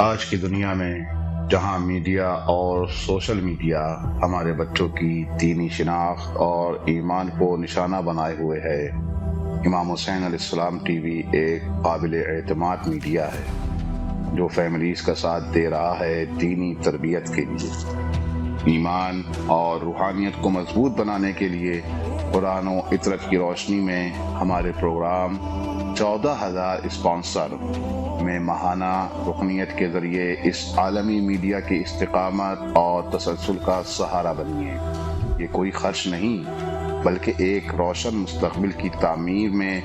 آج کی دنیا میں جہاں میڈیا اور سوشل میڈیا ہمارے بچوں کی دینی شناخت اور ایمان کو نشانہ بنائے ہوئے ہے، امام حسین علیہ السلام ٹی وی ایک قابل اعتماد میڈیا ہے جو فیملیز کا ساتھ دے رہا ہے دینی تربیت کے لیے، ایمان اور روحانیت کو مضبوط بنانے کے لیے۔ قرآن و عطرت کی روشنی میں ہمارے پروگرام 14,000 اسپانسر میں ماہانہ رکنیت کے ذریعے اس عالمی میڈیا کی استقامت اور تسلسل کا سہارا بنیے۔ یہ کوئی خرچ نہیں بلکہ ایک روشن مستقبل کی تعمیر میں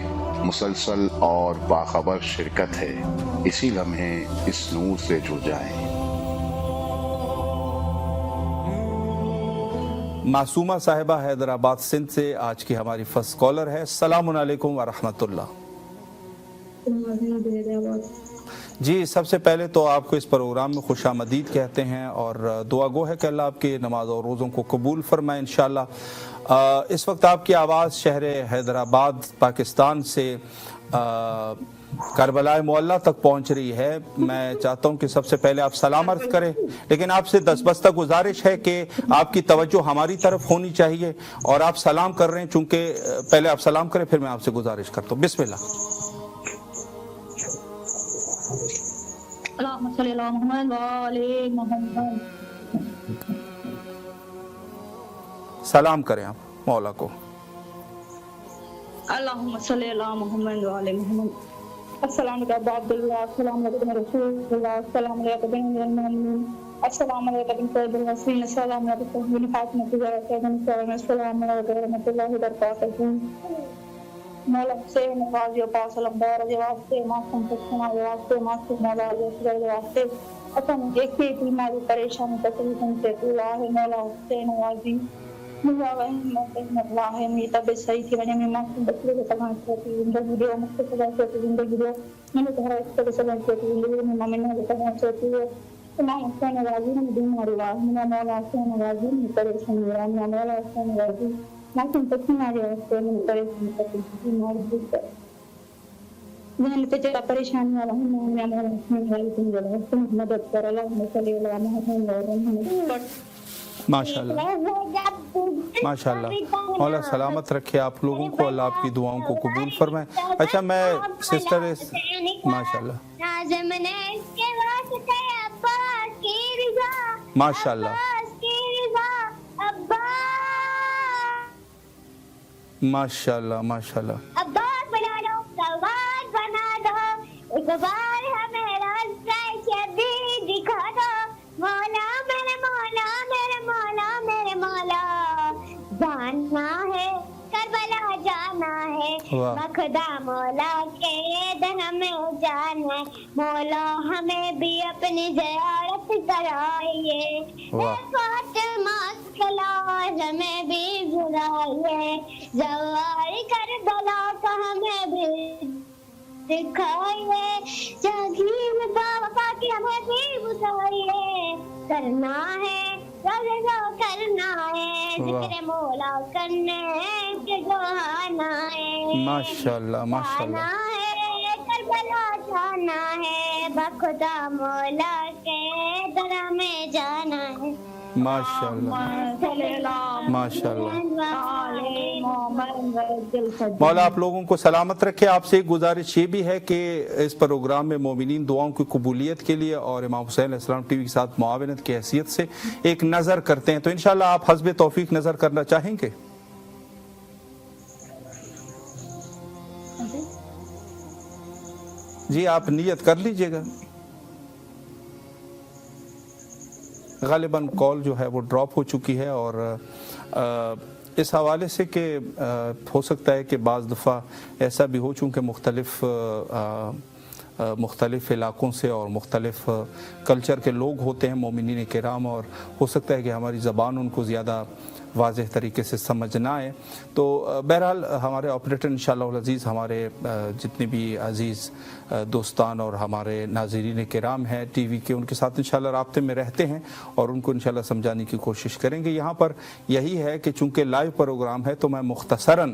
مسلسل اور باخبر شرکت ہے۔ اسی لمحے اس نور سے جڑ جائیں۔ معصومہ صاحبہ حیدرآباد سندھ سے آج کی ہماری فرسٹ کالر ہے۔ السلام علیکم ورحمۃ اللہ۔ جی، سب سے پہلے تو آپ کو اس پروگرام میں خوش آمدید کہتے ہیں اور دعا گو ہے کہ اللہ آپ کی نماز اور روزوں کو قبول فرمائے انشاءاللہ۔ اس وقت آپ کی آواز شہر حیدرآباد پاکستان سے کربلا معلیٰ تک پہنچ رہی ہے۔ میں چاہتا ہوں کہ سب سے پہلے آپ سلام عرض کریں، لیکن آپ سے دستبستہ گزارش ہے کہ آپ کی توجہ ہماری طرف ہونی چاہیے اور آپ سلام کر رہے ہیں، چونکہ پہلے آپ سلام کریں پھر میں آپ سے گزارش کرتا ہوں۔ بسم اللہ۔ اللہم صلی اللہ محمد وآلِ محمد۔ سلام کریں آپ مولا کو۔ اللہم صلی اللہ محمد وآلِ محمد۔ السلام علیکم عبداللہ، السلام علیکم رسول اللہ، السلام علیکم المؤمنین، السلام علیکم سید الرسول، السلام علیکم فاطمہ السلام علیکم ورحمۃ اللہ وبرکاتہ۔ مولا حسین غازی و پاک سلام دار واسطے معصوم حسینہ واسطے معصوم مولا علی اصغر واسطے اصل ایک ہی بیماری پریشانی تکلیف سے طولا ہے مولا حسین غازی مجھا وہم اللہ ہے میری طبیعت صحیح تھی وجہ میں معصوم بچے کو تمام کرتی زندگی دو مختلف سے زندگی دو میں نے کہا اس طرح سے بچے کی زندگی میں مومن کو تمام کرتی ہے امام حسین غازی نے بیماری وا مولا حسین غازی نے پریشانی وا مولا حسین غازی معصوم پتنا جو ہے میں پریشانی کرتی مار ہے میں تے جڑا پریشانی والا ہوں میں مولا حسین غازی نے تم مدد کر اللہ صلی اللہ محمد وسلم۔ ماشاءاللہ ماشاءاللہ، مولا سلامت رکھے آپ لوگوں کو، اللہ آپ کی دعاؤں کو قبول فرمائے۔ اچھا، میں سسٹر ماشاءاللہ ماشاءاللہ ماشاءاللہ ماشاءاللہ خدا مولا کے در ہمیں جانا ہے، مولا ہمیں بھی اپنی زیارت کرائیے، فاطمہ سلام ہمیں بھی بلائیے، زوار کربلا کا ہمیں بھی دکھائیے، جاگیر باپا کی ہمیں بھی بتائیے، کرنا ہے رضا کرنا ہے، ذکر مولا کرنے کے جانا ہے، ماشاءاللہ ماشاءاللہ ہے کربلا جانا ہے، بخدا مولا کے در میں جانا ہے۔ ماشاءاللہ ماشاءاللہ مولا آپ لوگوں کو سلامت رکھے۔ آپ سے ایک گزارش یہ بھی ہے کہ اس پروگرام میں مومنین دعاؤں کی قبولیت کے لیے اور امام حسین علیہ السلام ٹی وی کے ساتھ معاونت کی حیثیت سے ایک نظر کرتے ہیں، تو انشاءاللہ آپ حسب توفیق نظر کرنا چاہیں گے؟ جی آپ نیت کر لیجئے گا۔ غالباً کال جو ہے وہ ڈراپ ہو چکی ہے اور اس حوالے سے کہ ہو سکتا ہے کہ بعض دفعہ ایسا بھی ہو، چونکہ مختلف علاقوں سے اور مختلف کلچر کے لوگ ہوتے ہیں مومنین کرام، اور ہو سکتا ہے کہ ہماری زبان ان کو زیادہ واضح طریقے سے سمجھ نہ آئے، تو بہرحال ہمارے آپریٹر انشاءاللہ العزیز ہمارے جتنے بھی عزیز دوستان اور ہمارے ناظرین کرام ہیں ٹی وی کے، ان کے ساتھ انشاءاللہ رابطے میں رہتے ہیں اور ان کو انشاءاللہ سمجھانے کی کوشش کریں گے۔ یہاں پر یہی ہے کہ چونکہ لائیو پروگرام ہے تو میں مختصراً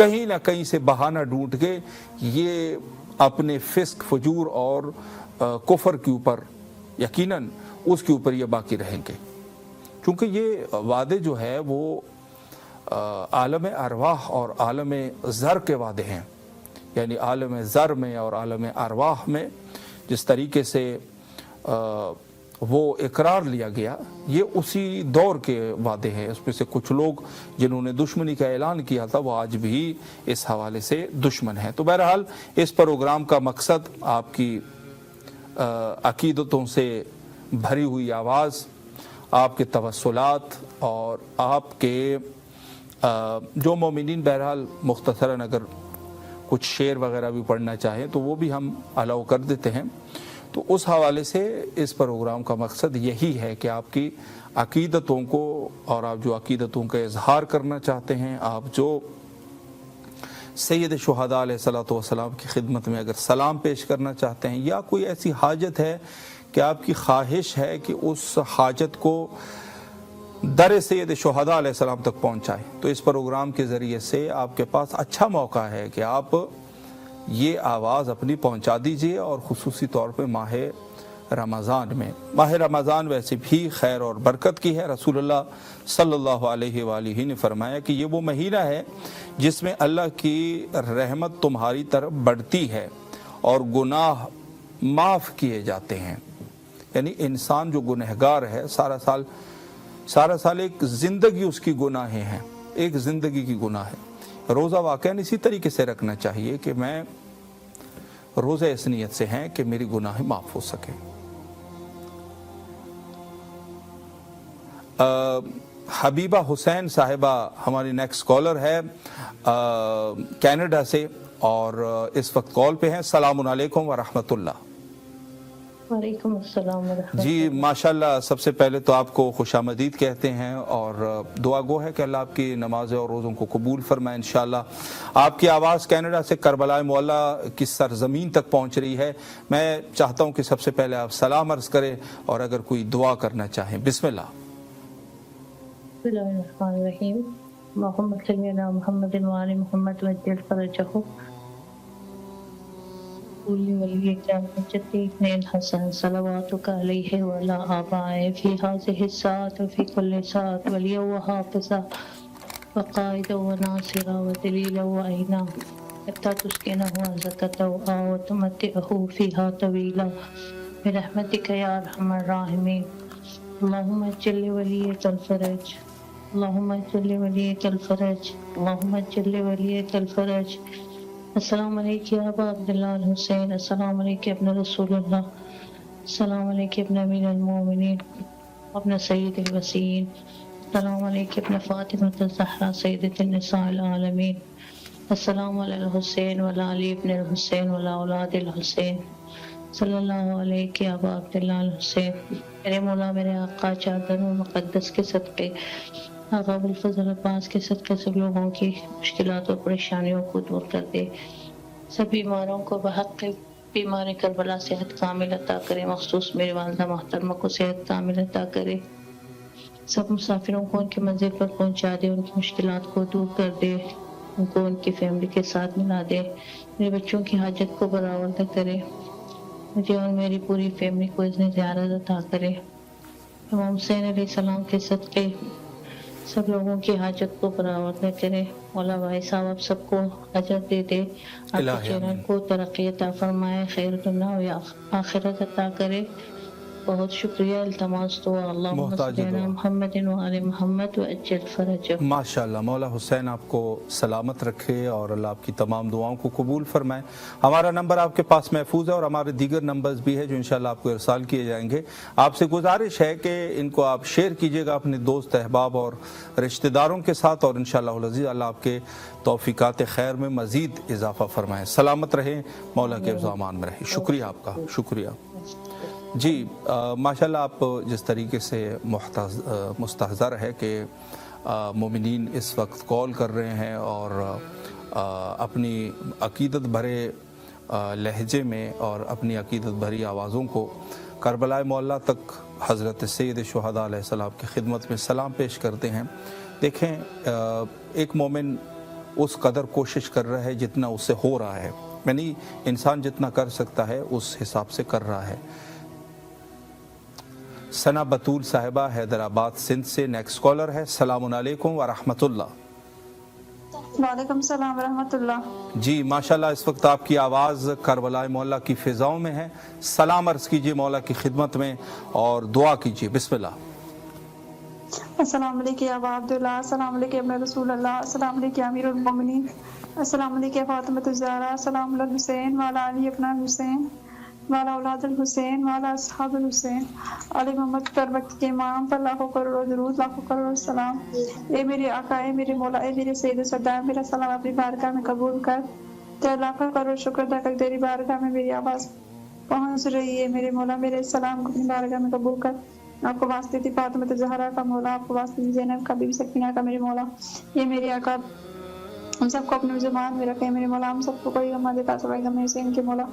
کہیں نہ کہیں سے بہانہ ڈھونڈ کے یہ اپنے فسق فجور اور کفر کے اوپر یقیناً اس کے اوپر یہ باقی رہیں گے، چونکہ یہ وعدے جو ہے وہ عالم ارواح اور عالم زر کے وعدے ہیں، یعنی عالم زر میں اور عالم ارواح میں جس طریقے سے وہ اقرار لیا گیا، یہ اسی دور کے وعدے ہیں۔ اس میں سے کچھ لوگ جنہوں نے دشمنی کا اعلان کیا تھا وہ آج بھی اس حوالے سے دشمن ہیں۔ تو بہرحال اس پروگرام کا مقصد آپ کی عقیدتوں سے بھری ہوئی آواز، آپ کے توسلات اور آپ کے جو مومنین بہرحال مختصراً اگر کچھ شعر وغیرہ بھی پڑھنا چاہیں تو وہ بھی ہم الاؤ کر دیتے ہیں۔ تو اس حوالے سے اس پروگرام کا مقصد یہی ہے کہ آپ کی عقیدتوں کو اور آپ جو عقیدتوں کا اظہار کرنا چاہتے ہیں، آپ جو سید شہداء علیہ الصلوۃ والسلام کی خدمت میں اگر سلام پیش کرنا چاہتے ہیں یا کوئی ایسی حاجت ہے کہ آپ کی خواہش ہے کہ اس حاجت کو در سید شہداء علیہ السلام تک پہنچائے، تو اس پروگرام کے ذریعے سے آپ کے پاس اچھا موقع ہے کہ آپ یہ آواز اپنی پہنچا دیجئے، اور خصوصی طور پہ ماہ رمضان میں۔ ماہ رمضان ویسے بھی خیر اور برکت کی ہے۔ رسول اللہ صلی اللہ علیہ وآلہ نے فرمایا کہ یہ وہ مہینہ ہے جس میں اللہ کی رحمت تمہاری طرف بڑھتی ہے اور گناہ معاف کیے جاتے ہیں۔ یعنی انسان جو گنہگار ہے سارا سال ایک زندگی اس کی گناہیں ہیں، ایک زندگی کی گناہ ہے۔ روزہ واقعاً اسی طریقے سے رکھنا چاہیے کہ میں روزہ اس نیت سے ہیں کہ میری گناہیں معاف ہو سکے۔ حبیبہ حسین صاحبہ ہماری نیکسٹ کالر ہے کینیڈا سے، اور اس وقت کال پہ ہیں۔ السلام علیکم ورحمۃ اللہ۔ وعلیکم السلام ورحمۃ اللہ۔ جی ماشاءاللہ، سب سے پہلے تو آپ کو خوش آمدید کہتے ہیں اور دعا گو ہے کہ اللہ آپ کی نمازیں اور روزوں کو قبول فرمائے انشاءاللہ۔ آپ کی آواز کینیڈا سے کربلا معلیٰ کی سرزمین تک پہنچ رہی ہے۔ میں چاہتا ہوں کہ سب سے پہلے آپ سلام عرض کریں اور اگر کوئی دعا کرنا چاہیں۔ بسم اللہ۔ بسم اللہ الرحمن الرحیم۔ اللہم صلی علی محمد وعلی محمد وعجل فرجہ ولی حجتی ابن الحسن صلواتک علیہ وعلی آبائہ فی ہذہ الساعۃ وفی کل ساعۃ ولیہ وحافظہ وقائدہ وناصرہ ودلیلہ وعینہ حتی تسکنہ زکتہ وتمتعہ فیہا طویلا برحمتک یا ارحم الراحمین۔ اللہم اجل ولیک الفرج، اللہم اجل ولیک الفرج، اللہم اجل ولیک الفرج۔ السلام علیکم یا ابا عبداللہ الحسین، السلام علیکم ابن رسول اللہ، السلام علیکم ابن امیر المومنین ابن سید الوسیین، السلام علیکم ابن فاطمۃ الزہرا سیدۃ النساء العالمین، السلام علی الحسین وعلی علی ابن الحسین وعلی اولاد الحسین، صلی اللہ علیہ یا ابا عبداللہ الحسین۔ میرے مولا میرے آقا چادر مقدس کے صدقے، آقا ابوالفضل عباس کے صدقے سب لوگوں کی مشکلات اور پریشانیوں کو دور کر دے، سب بیماروں کو بحق بیمار کربلا صحت کامل عطا کرے، مخصوص میری والدہ محترمہ کو صحت کامل عطا کرے، سب مسافروں کو ان کی منزل پر پہنچا دے، ان کی مشکلات کو دور کر دے، ان کو ان کی فیملی کے ساتھ ملا دے، میرے بچوں کی حاجت کو برآورد کرے، مجھے اور میری پوری فیملی کو اذن زیارت عطا کرے، امام حسین علیہ السلام کے صدقے سب لوگوں کی حاجت کو برآورد کرے۔ مولا بھائی صاحب آپ سب کو اجر دے دے، آپ کے چینل کو ترقی عطا فرمائے، خیر دنیا و آخرت عطا کرے۔ بہت شکریہ، التماس دعا اللہم صلی علی محمد وعلی محمد وعجل فرجہ۔ ماشاءاللہ، مولا حسین آپ کو سلامت رکھے اور اللہ آپ کی تمام دعاؤں کو قبول فرمائے۔ ہمارا نمبر آپ کے پاس محفوظ ہے اور ہمارے دیگر نمبرز بھی ہے جو انشاءاللہ آپ کو ارسال کیے جائیں گے۔ آپ سے گزارش ہے کہ ان کو آپ شیئر کیجئے گا اپنے دوست احباب اور رشتہ داروں کے ساتھ، اور انشاءاللہ العزیز اللہ آپ کے توفیقات خیر میں مزید اضافہ فرمائے۔ سلامت رہیں، مولا کے حفظ و امان میں رہیں۔ شکریہ آپ کا، شکریہ۔ جی ماشاءاللہ، آپ جس طریقے سے مستحضر ہے کہ مومنین اس وقت کال کر رہے ہیں اور اپنی عقیدت بھرے لہجے میں اور اپنی عقیدت بھری آوازوں کو کربلا معلیٰ تک حضرت سید شہداء علیہ السلام کی خدمت میں سلام پیش کرتے ہیں۔ دیکھیں، ایک مومن اس قدر کوشش کر رہا ہے جتنا اس سے ہو رہا ہے، یعنی انسان جتنا کر سکتا ہے اس حساب سے کر رہا ہے۔ ثنا بطول صاحبہ حیدرآباد سندھ سے نیکسٹ کالر ہے۔ السلام علیکم ورحمۃ اللہ۔ وعلیکم السلام ورحمۃ اللہ۔ جی ماشاءاللہ، اس وقت آپ کی آواز کربلا مولا کی فضاؤں میں ہے، سلام عرض کیجئے مولا کی خدمت میں اور دعا کیجئے، بسم اللہ۔ السلام علیکم یا ابا عبداللہ، السلام علیکم یا رسول اللہ، السلام علیکم یا امیر المومنین، السلام علیکم یا فاطمۃ الزہرا، السلام علی الحسین وعلی علی ابن الحسین وعلی اولاد الحسین وعلی اصحاب الحسین، علی محمد کر وقت کے امام پر لاکھوں کروڑوں درود، لاکھوں کروڑوں سلام۔ اے میرے آقا، اے میرے مولا، اے میرے سید و سردار، میرا سلام اپنی بارگاہ میں قبول کر۔ تیرا لاکھوں کروڑ شکر ادا کر تیری بارگاہ میں میری آواز پہنچ رہی ہے، میرے مولا میرے سلام کو اپنی بارگاہ میں قبول کر۔ آپ کو واسطے تھی فاطمہ زہرا کا مولا، آپ کو واسطے تھی زینب کا، بی بی سکینہ کا میرے مولا، یہ میرے آقا ہم سب کو اپنے زبان میں رکھے میرے مولا، ہم سب کو کوئی غم دیتا سوائے غم حسین کے مولا،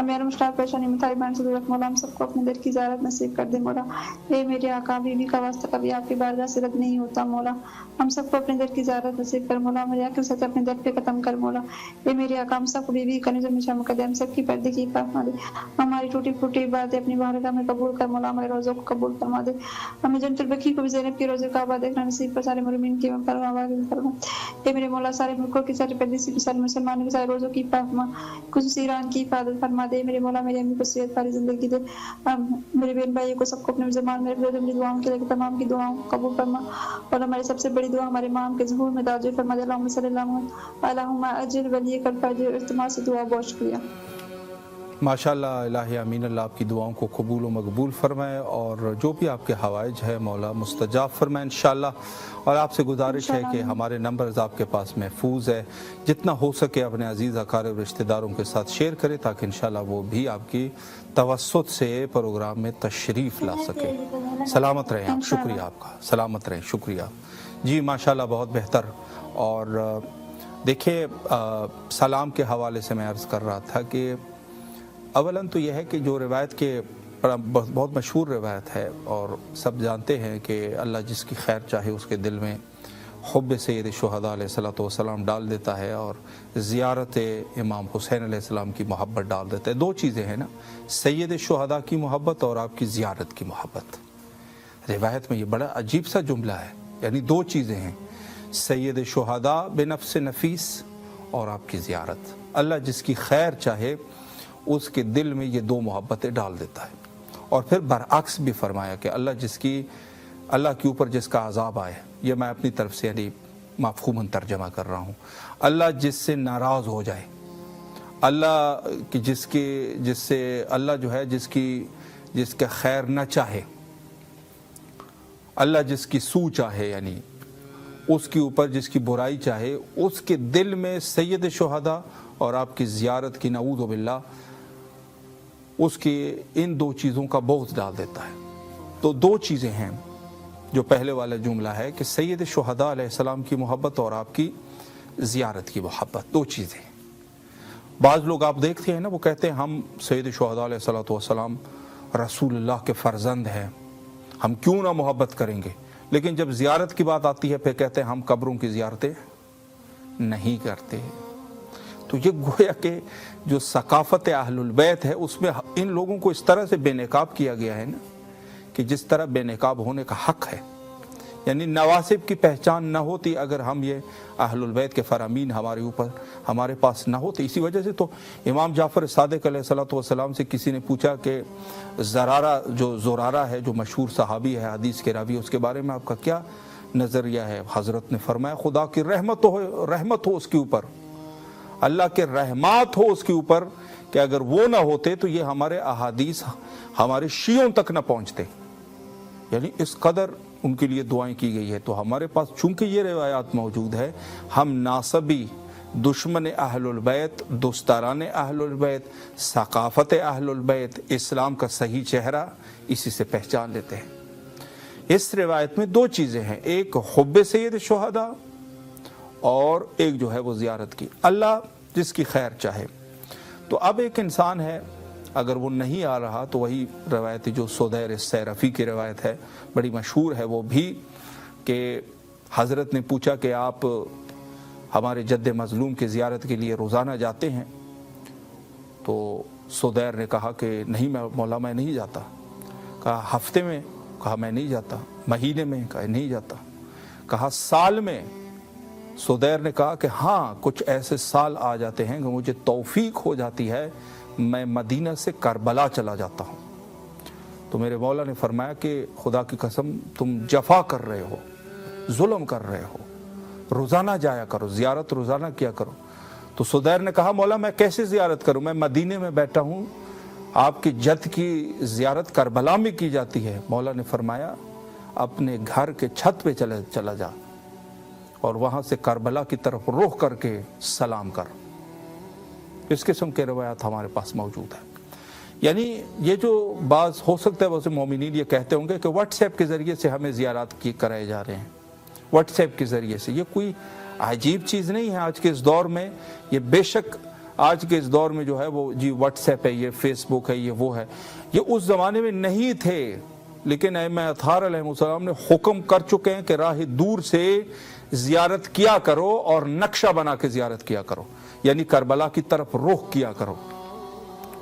میرا مشکلات پریشانی مٹھائی بہن سے دولت مولا، ہم سب کو اپنے دل کی زیارت نصیب کر دے مولا۔ اے میرے آقا، بیوی کا واسطہ کبھی آپ کی بارگاہ سے رد نہیں ہوتا مولا، ہم سب کو اپنے دل کی زیارت نصیب کر مولا، میرے آقا سے اپنے دل پہ ختم کر مولا۔ اے میرے آقا، ہم سب کو بیوی کا نظم میں شامل کر دے، ہم سب کی پردے کی فرما دے، ہماری ٹوٹی پھوٹی باتیں اپنی بارگاہ میں قبول کر مولا، ہمارے روزوں کو قبول فرما دے، ہمیں جنت البقیع کو بھی زینب کی روزے کعبہ دیکھنا نصیب کر، سارے مرمین کی فرما۔ اے میرے مولا، سارے ملکوں کی سارے پردیسی کی سارے مسلمانوں کے سارے روزوں کی فرما، خصوصی ایران کی حفاظت فرما دے میرے مولا، میری امی کو صحت والی زندگی دے، میرے بہن بھائیوں کو سب کو اپنے زبان میں رکھ دے، میری دعاؤں کے لیے تمام کی دعاؤں کو قبول فرما، اور ہماری سب سے بڑی دعا ہمارے امام کے ظہور میں تاجر فرما دے، اللہم صلی اللہ اللہم اجل ولی کل فاجر اجتماع سے دعا، بہت شکریہ۔ ماشاءاللہ، الہی امین اللہ آپ کی دعاؤں کو قبول و مقبول فرمائے، اور جو بھی آپ کے حوائج ہے مولا مستجاب فرمائے انشاءاللہ۔ اور آپ سے گزارش ہے کہ ہمارے نمبرز آپ کے پاس محفوظ ہے، جتنا ہو سکے اپنے عزیز اقارب رشتہ داروں کے ساتھ شیئر کریں تاکہ انشاءاللہ وہ بھی آپ کی توسط سے پروگرام میں تشریف لا سکے۔ سلامت رہیں آپ، شکریہ آپ کا، سلامت رہیں، شکریہ۔ جی ماشاءاللہ، بہت بہتر۔ اور دیکھیں، سلام کے حوالے سے میں عرض کر رہا تھا کہ اولاً تو یہ ہے کہ جو روایت کے بہت مشہور روایت ہے اور سب جانتے ہیں کہ اللہ جس کی خیر چاہے اس کے دل میں حب سید شہداء علیہ الصلوۃ والسلام ڈال دیتا ہے اور زیارت امام حسین علیہ السلام کی محبت ڈال دیتا ہے۔ دو چیزیں ہیں نا، سید شہداء کی محبت اور آپ کی زیارت کی محبت۔ روایت میں یہ بڑا عجیب سا جملہ ہے، یعنی دو چیزیں ہیں، سید شہداء بنفس نفیس اور آپ کی زیارت۔ اللہ جس کی خیر چاہے اس کے دل میں یہ دو محبتیں ڈال دیتا ہے۔ اور پھر برعکس بھی فرمایا کہ اللہ کے اوپر جس کا عذاب آئے، یہ میں اپنی طرف سے یعنی مفہوماً ترجمہ کر رہا ہوں، اللہ جس سے ناراض ہو جائے، اللہ کی جس سے اللہ جو ہے جس کا خیر نہ چاہے، اللہ جس کی سو چاہے، یعنی اس کے اوپر جس کی برائی چاہے، اس کے دل میں سید شہداء اور آپ کی زیارت کی نعوذ باللہ اس کی ان دو چیزوں کا بغض ڈال دیتا ہے۔ تو دو چیزیں ہیں، جو پہلے والا جملہ ہے کہ سید شہداء علیہ السلام کی محبت اور آپ کی زیارت کی محبت، دو چیزیں ہیں۔ بعض لوگ آپ دیکھتے ہیں نا، وہ کہتے ہیں ہم سید شہداء علیہ السلام رسول اللہ کے فرزند ہیں، ہم کیوں نہ محبت کریں گے، لیکن جب زیارت کی بات آتی ہے پھر کہتے ہیں ہم قبروں کی زیارتیں نہیں کرتے۔ تو یہ گویا کہ جو ثقافت اہل البیت ہے اس میں ان لوگوں کو اس طرح سے بے نقاب کیا گیا ہے نا، کہ جس طرح بے نقاب ہونے کا حق ہے، یعنی نواسب کی پہچان نہ ہوتی اگر ہم یہ اہل البیت کے فرامین ہمارے پاس نہ ہوتے۔ اسی وجہ سے تو امام جعفر صادق علیہ السلام سے کسی نے پوچھا کہ زرارہ ہے جو مشہور صحابی ہے، حدیث کے راوی، اس کے بارے میں آپ کا کیا نظریہ ہے؟ حضرت نے فرمایا خدا کی رحمت ہو اس کے اوپر، اللہ کے رحمات ہو اس کے اوپر، کہ اگر وہ نہ ہوتے تو یہ ہمارے احادیث ہمارے شیعوں تک نہ پہنچتے، یعنی اس قدر ان کے لیے دعائیں کی گئی ہے۔ تو ہمارے پاس چونکہ یہ روایات موجود ہے، ہم ناصبی، دشمن اہل البیت، دوستداران اہل البیت، ثقافت اہل البیت، اسلام کا صحیح چہرہ اسی سے پہچان لیتے ہیں۔ اس روایت میں دو چیزیں ہیں، ایک حب سید شہداء اور ایک جو ہے وہ زیارت کی، اللہ جس کی خیر چاہے۔ تو اب ایک انسان ہے، اگر وہ نہیں آ رہا تو وہی روایت جو سدیر سیرفی کی روایت ہے، بڑی مشہور ہے وہ بھی، کہ حضرت نے پوچھا کہ آپ ہمارے جد مظلوم کی زیارت کے لیے روزانہ جاتے ہیں. تو سدیر نے کہا کہ نہیں مولا میں نہیں جاتا. کہا ہفتے میں؟ کہا میں نہیں جاتا. مہینے میں؟ کہا نہیں جاتا. کہا سال میں؟ سدیر نے کہا کہ ہاں کچھ ایسے سال آ جاتے ہیں کہ مجھے توفیق ہو جاتی ہے میں مدینہ سے کربلا چلا جاتا ہوں. تو میرے مولا نے فرمایا کہ خدا کی قسم تم جفا کر رہے ہو, ظلم کر رہے ہو, روزانہ جایا کرو, زیارت روزانہ کیا کرو. تو سدیر نے کہا مولا میں کیسے زیارت کروں, میں مدینے میں بیٹھا ہوں, آپ کی جد کی زیارت کربلا میں کی جاتی ہے. مولا نے فرمایا اپنے گھر کے چھت پہ چلا جا اور وہاں سے کربلا کی طرف رخ کر کے سلام کر. اس قسم کے روایات ہمارے پاس موجود ہیں. یعنی یہ جو بعض ہو سکتا ہے ویسے مومنین یہ کہتے ہوں گے کہ واٹس ایپ کے ذریعے سے ہمیں زیارات کی کرائے جا رہے ہیں, واٹس ایپ کے ذریعے سے. یہ کوئی عجیب چیز نہیں ہے آج کے اس دور میں. یہ بے شک آج کے اس دور میں جو ہے وہ جی واٹس ایپ ہے, یہ فیس بک ہے, یہ وہ ہے, یہ اس زمانے میں نہیں تھے. لیکن ائمہ اطہار علیہ السلام نے حکم کر چکے ہیں کہ راہ دور سے زیارت کیا کرو اور نقشہ بنا کے زیارت کیا کرو, یعنی کربلا کی طرف رخ کیا کرو.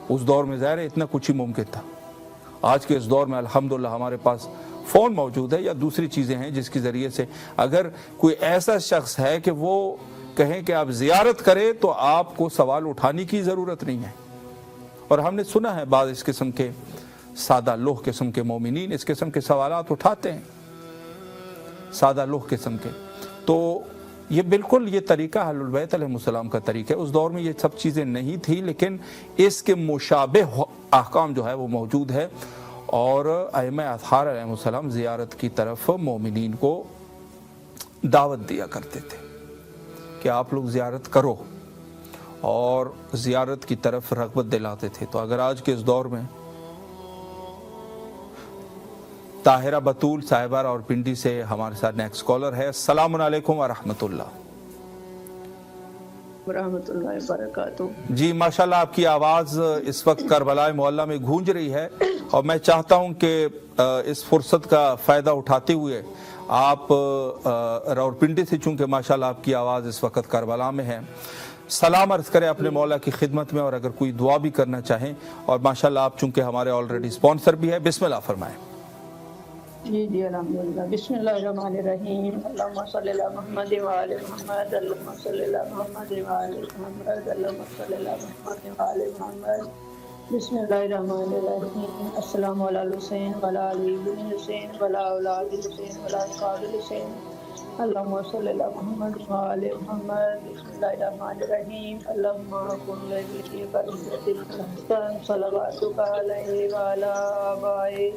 اس دور میں ظاہر ہے اتنا کچھ ہی ممکن تھا. آج کے اس دور میں الحمدللہ ہمارے پاس فون موجود ہے یا دوسری چیزیں ہیں جس کے ذریعے سے اگر کوئی ایسا شخص ہے کہ وہ کہیں کہ آپ زیارت کریں تو آپ کو سوال اٹھانے کی ضرورت نہیں ہے. اور ہم نے سنا ہے بعض اس قسم کے سادہ لوح قسم کے مومنین اس قسم کے سوالات اٹھاتے ہیں, سادہ لوح قسم کے. تو یہ بالکل یہ طریقہ اہل البیت علیہ السلام کا طریقہ ہے. اس دور میں یہ سب چیزیں نہیں تھی لیکن اس کے مشابہ احکام جو ہے وہ موجود ہے. اور ائمہ اطہار علیہ السلام زیارت کی طرف مومنین کو دعوت دیا کرتے تھے کہ آپ لوگ زیارت کرو اور زیارت کی طرف رغبت دلاتے تھے. تو اگر آج کے اس دور میں طاہرہ بطول صاحبہ اور پنڈی سے ہمارے ساتھ نیکسٹ کالر ہے. السلام علیکم ورحمۃ اللہ. ورحمۃ اللہ وبرکاتہ. جی ماشاءاللہ آپ کی آواز اس وقت کربلا معلیٰ میں گونج رہی ہے اور میں چاہتا ہوں کہ اس فرصت کا فائدہ اٹھاتے ہوئے آپ راولپنڈی سے, چونکہ ماشاءاللہ آپ کی آواز اس وقت کربلا میں ہے, سلام عرض کریں اپنے مولا کی خدمت میں اور اگر کوئی دعا بھی کرنا چاہیں. اور ماشاءاللہ آپ چونکہ ہمارے آلریڈی اسپانسر بھی ہے, بسم اللہ فرمائیں. جی الحمدللہ. بسم اللہ الرحمن الرحیم. اللہم صلی اللہ محمد وآل محمد. اللہم صلی اللہ محمد وآل محمد. اللہم صلی اللہ محمد وآل محمد. بسم اللہ الرحمن الرحیم. السلام علی الحسین وعلی علی بن حسین وعلی اولاد حسین وعلی اصحاب حسین. اللہم صلی اللہ محمد وآل محمد. بسم اللہ الرحمن الرحیم. اللہم کن لذی فرحمت الحسن صلواتک علیہ وعلی آبائے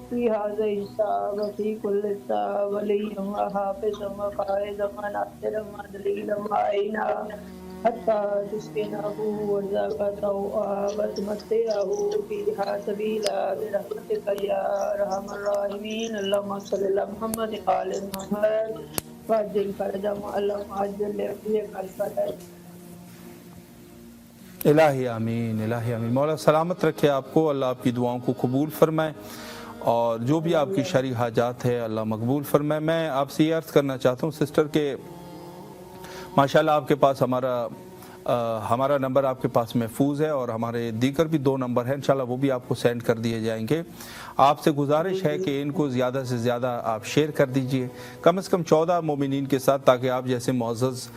فی هذه الساعة وفي كل ساعة وليا وحافظا وقائدا وناصرا ودليلا وعينا حتى تسكنه وارزقه وتمتعه فيها سبيلا برحمتك يا ارحم الراحمين. اللهم صل على محمد وآل محمد وعجل فرجهم. اللهم عجل لأهلك الفرج. الہی آمین, الہی آمین. مولا سلامت رکھے آپ کو, اللہ آپ کی دعاؤں کو قبول فرمائے اور جو بھی آپ کی شرعی حاجات ہے اللہ مقبول فرمائے. میں آپ سے یہ عرض کرنا چاہتا ہوں سسٹر کہ ماشاءاللہ آپ کے پاس ہمارا نمبر آپ کے پاس محفوظ ہے اور ہمارے دیگر بھی 2 نمبر ہیں, انشاءاللہ وہ بھی آپ کو سینڈ کر دیے جائیں گے. آپ سے گزارش ہے کہ ان کو زیادہ سے زیادہ آپ شیئر کر دیجئے, کم از کم 14 مومنین کے ساتھ, تاکہ آپ جیسے معزز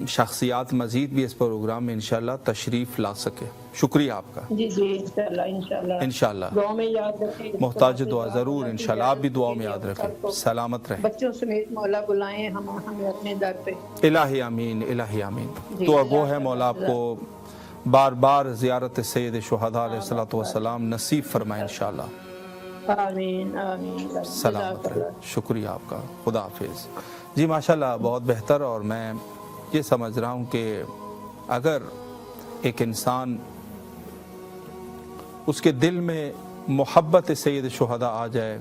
شخصیات مزید بھی اس پروگرام میں انشاءاللہ تشریف لا سکے. شکریہ آپ کا. جی انشاءاللہ انشاءاللہ دعا میں یاد رکھیں, محتاج دعا ضرور انشاءاللہ, آپ بھی دعا میں یاد رکھیں. سلامت رہیں. بچوں سمیت مولا بلائیں ہمیں اپنے در پہ. الہی آمین, الہی آمین. تو وہ ہے مولا آپ کو بار بار زیارت سید شہداء علیہ السلام نصیب فرمائے انشاءاللہ. آمین آمین. سلامت رہیں. شکریہ آپ کا. خدا حافظ. جی ماشاءاللہ بہت بہتر. اور میں یہ سمجھ رہا ہوں کہ اگر ایک انسان اس کے دل میں محبت سید شہداء آ جائے,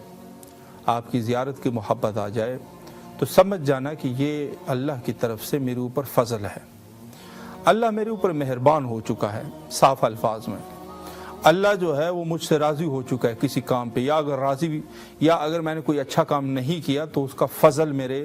آپ کی زیارت کی محبت آ جائے, تو سمجھ جانا کہ یہ اللہ کی طرف سے میرے اوپر فضل ہے. اللہ میرے اوپر مہربان ہو چکا ہے. صاف الفاظ میں اللہ جو ہے وہ مجھ سے راضی ہو چکا ہے کسی کام پہ, یا اگر راضی بھی, یا اگر میں نے کوئی اچھا کام نہیں کیا تو اس کا فضل میرے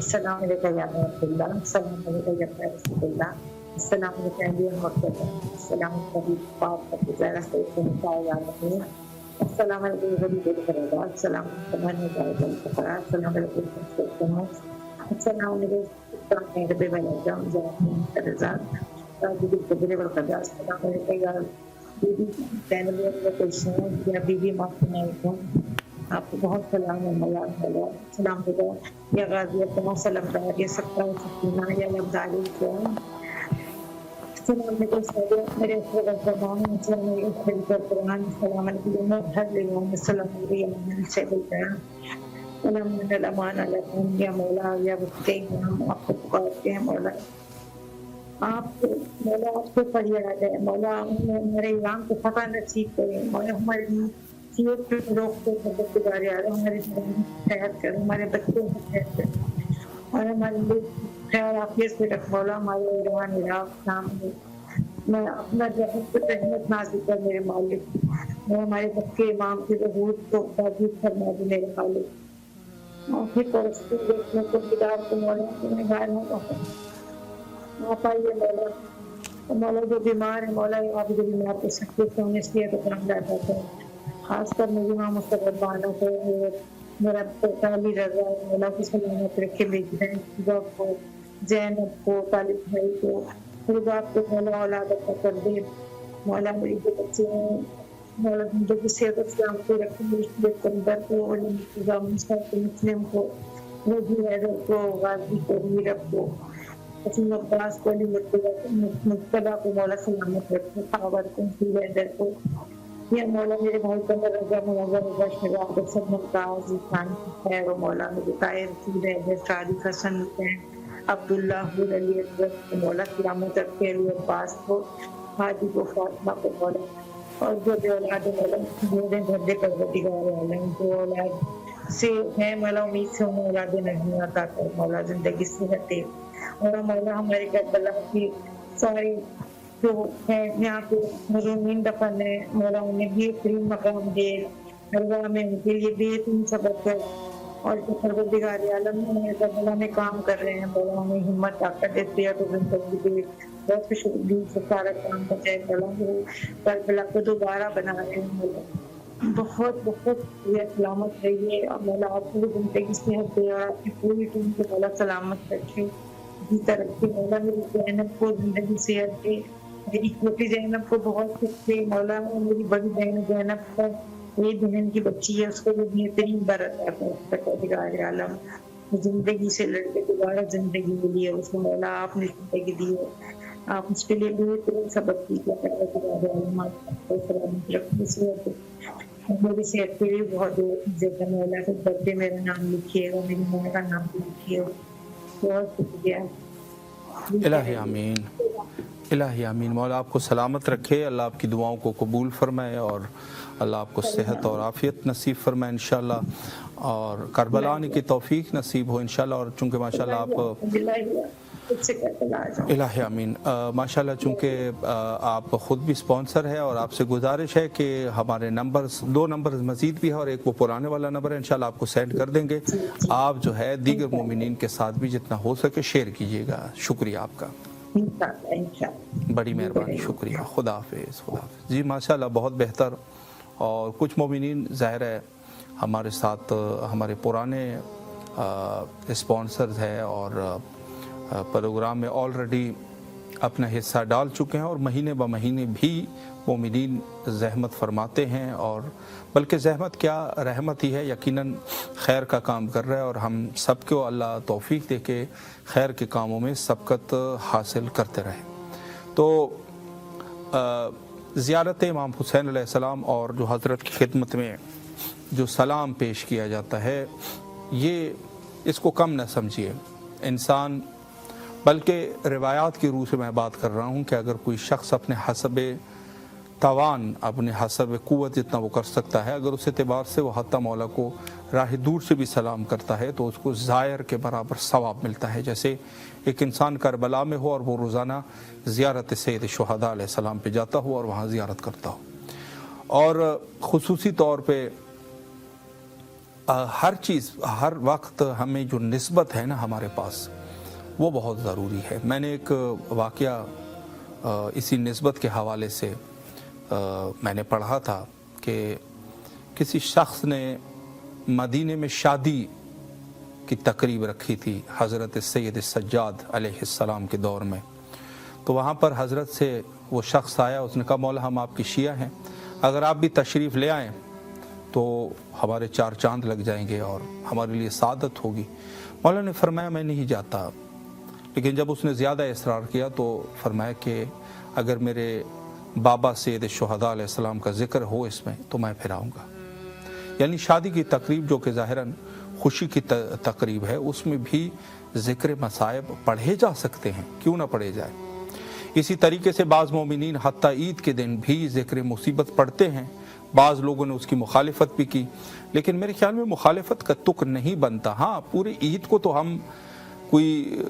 السلام علیکم یا رحمۃ اللہ، السلام علیکم یا رسول اللہ، السلام علیکم انبیاء مرتضی، السلام علیکم پاک زہرا سید نساء العالمین، السلام علیکم غریب الغرباء، السلام علیکم مہاجر الفقراء، السلام علیکم السلام علیکم رب العالمین جان رضاق راجد القدر والقضاء، السلام علیکم یا بی بی زینب الرحمن یا بی بی معصومہ، آپ کو بہت سلام ہے مولا، سلام علیکم یا غازی السلام سلام یا سکتا سکینہ یا لبداری السلام، السلام علیکم سید میرے زبان، السلام علیکم خلیفہ قرآن، السلام علیکم ہر لیوم، السلام علیکم سید القرآن، السلام علیکم الامان علیکم یا مولا یا وقتی ہم آپ کو پکارتے ہیں مولا، آپ مولا آپ کو فریاد ہے مولا، ہمارے ایران کو فتح نصیب کریں مولا، ہماری صحت پہ روک کو مدد گزارے آ رہے ہمارے صحت کریں، ہمارے بچوں کو صحت کریں اور ہمارے لیے خیر عافیت سے رکھ مولا، ہمارے ایران عراق شام میں اپنا رحمت نازل کر میرے مالک، میں ہمارے بچے امام کی ظہور کو تاجیب فرما دے میرے خالق، اور پھر پرستی دیکھنے کو بیدار کو مولا تمہیں گھر ہوں آپ آئیے مولا، مولا جو بیمار ہے مولا آپ جو بیمار کو سکتے سونے سے تو کرم لاتا ہے، خاص کر میری ماں مستقبل بانا کو میرا پہلی رضا مولا کو سلامت رکھے، میری بہن کو زینب کو طالب بھائی کو میرے باپ کو مولا اولاد عطا کر دے مولا، میری جو بچے ہیں مولا زندگی صحت و اسلام کو رکھے، میری اندر کو مسلم کو رضی حیدر کو غازی کو میرب کو حسین عباس کو علی مطلع کو مولا سلامت رکھے، خاور کو حسین حیدر کو یا مولا میرے بھائی کو رضا منظر رضا شہزاد سب ممتاز خان کی خیر و مولا میرے طاہر رسول حیدر صادق حسن حسین عبداللہ حور علی اکبر مولا قیامت رکھے، علی عباس کو حاجی کو فاطمہ کو مولا، اور جو بے اولاد مولا میرے گھردے پروردگار عالم جو اولاد سے ہے مولا امید سے انہیں اولاد نجمی عطا کر مولا، زندگی صحت دے اور مولا ہمارے کربلا کی ساری جو ہے یہاں پہ مظلومین دفن ہے مولا انہیں بہترین مقام دے، ارواح میں ان کے لیے بہترین سبق ہے، اور جو پروردگار عالم میں کربلا میں کام کر رہے ہیں مولا انہیں ہمت طاقت دیتے ہیں تو زندگی دے، بہت خوش دل سے سارا کام بچائے مولا، کربلا کو دوبارہ بنا رہے ہیں مولا، بہت بہت یہ سلامت رہیے اور مولا آپ کو زندگی صحت دے اور آپ کی پوری ٹیم کو مولا سلامت رکھے، جیتا رکھے مولا، میری زینب کو زندگی صحت دے، میری چھوٹی زینب کو بہت خوش دے مولا، میری بڑی بہن زینب کو یہ بہن کی بچی ہے اس کو بھی بہترین برکت ہے پروردگار عالم، زندگی سے لڑ کے دوبارہ زندگی ملی ہے اس کو مولا، آپ نے زندگی دی ہے، آپ اس کے لیے بہترین سبق دیجیے پروردگار عالم، آپ کو سلامت رکھے، صحت میری صحت کے لیے بہت عزت ہے مولا، پھر برتھڈے میرا نام لکھیے گا، میری ماں کا نام بھی لکھیے گا، بہت شکریہ۔ الہی آمین، الہی آمین، مولا آپ کو سلامت رکھے، اللہ آپ کی دعاؤں کو قبول فرمائے اور اللہ آپ کو صحت اور عافیت نصیب فرمائے انشاءاللہ، اور کربلا آنے کی توفیق نصیب ہو انشاءاللہ، اور چونکہ ماشاءاللہ آپ الہی آمین، ماشاءاللہ چونکہ آپ خود بھی سپانسر ہے اور آپ سے گزارش ہے کہ ہمارے نمبرز 2 نمبرز مزید بھی ہے اور ایک وہ پرانے والا نمبر ہے انشاءاللہ آپ کو سینڈ کر دیں گے، آپ جو ہے دیگر مومنین کے ساتھ بھی جتنا ہو سکے شیئر کیجیے گا، شکریہ آپ کا، بڑی مہربانی، شکریہ، خدا حافظ، خدا حافظ۔ جی ماشاءاللہ بہت بہتر، اور کچھ مومنین ظاہر ہے ہمارے ساتھ ہمارے پرانے اسپانسرز ہیں اور پروگرام میں آلریڈی اپنا حصہ ڈال چکے ہیں، اور مہینے بہ مہینے بھی مومنین زحمت فرماتے ہیں، اور بلکہ زحمت کیا رحمت ہی ہے، یقیناً خیر کا کام کر رہا ہے، اور ہم سب کو اللہ توفیق دے کے خیر کے کاموں میں سبقت حاصل کرتے رہیں۔ تو زیارت امام حسین علیہ السلام اور جو حضرت کی خدمت میں جو سلام پیش کیا جاتا ہے، یہ اس کو کم نہ سمجھیے انسان، بلکہ روایات کی روح سے میں بات کر رہا ہوں کہ اگر کوئی شخص اپنے حسب توان، اپنے حسب قوت جتنا وہ کر سکتا ہے، اگر اس اعتبار سے وہ حتی مولا کو راہ دور سے بھی سلام کرتا ہے تو اس کو زائر کے برابر ثواب ملتا ہے، جیسے ایک انسان کربلا میں ہو اور وہ روزانہ زیارت سید شہداء علیہ السلام پہ جاتا ہو اور وہاں زیارت کرتا ہو، اور خصوصی طور پہ ہر چیز ہر وقت ہمیں جو نسبت ہے نا ہمارے پاس وہ بہت ضروری ہے. میں نے ایک واقعہ اسی نسبت کے حوالے سے میں نے پڑھا تھا کہ کسی شخص نے مدینے میں شادی کی تقریب رکھی تھی حضرت سید سجاد علیہ السلام کے دور میں. تو وہاں پر حضرت سے وہ شخص آیا, اس نے کہا مولا ہم آپ کی شیعہ ہیں, اگر آپ بھی تشریف لے آئیں تو ہمارے 4 چاند لگ جائیں گے اور ہمارے لیے سعادت ہوگی. مولا نے فرمایا میں نہیں جاتا, لیکن جب اس نے زیادہ اصرار کیا تو فرمایا کہ اگر میرے بابا سید شہداء علیہ السلام کا ذکر ہو اس میں تو میں پھر آؤں گا. یعنی شادی کی تقریب جو کہ ظاہراً خوشی کی تقریب ہے, اس میں بھی ذکر مصائب پڑھے جا سکتے ہیں, کیوں نہ پڑھے جائے. اسی طریقے سے بعض مومنین حتیٰ عید کے دن بھی ذکر مصیبت پڑھتے ہیں. بعض لوگوں نے اس کی مخالفت بھی کی, لیکن میرے خیال میں مخالفت کا تک نہیں بنتا. ہاں پورے عید کو تو ہم کوئی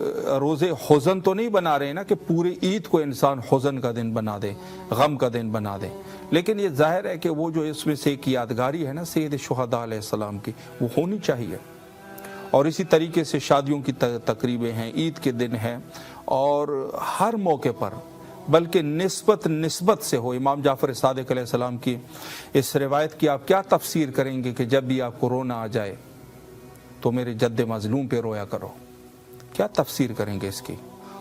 روزے حزن تو نہیں بنا رہے نا کہ پورے عید کو انسان حزن کا دن بنا دے, غم کا دن بنا دے, لیکن یہ ظاہر ہے کہ وہ جو اس میں سے ایک یادگاری ہے نا سید شہداء علیہ السلام کی, وہ ہونی چاہیے. اور اسی طریقے سے شادیوں کی تقریبیں ہیں, عید کے دن ہیں, اور ہر موقع پر بلکہ نسبت سے ہو. امام جعفر صادق علیہ السلام کی اس روایت کی آپ کیا تفسیر کریں گے کہ جب بھی آپ کو رونا آ جائے تو میرے جد مظلوم پہ رویا کرو. کیا تفسیر کریں گے اس کی؟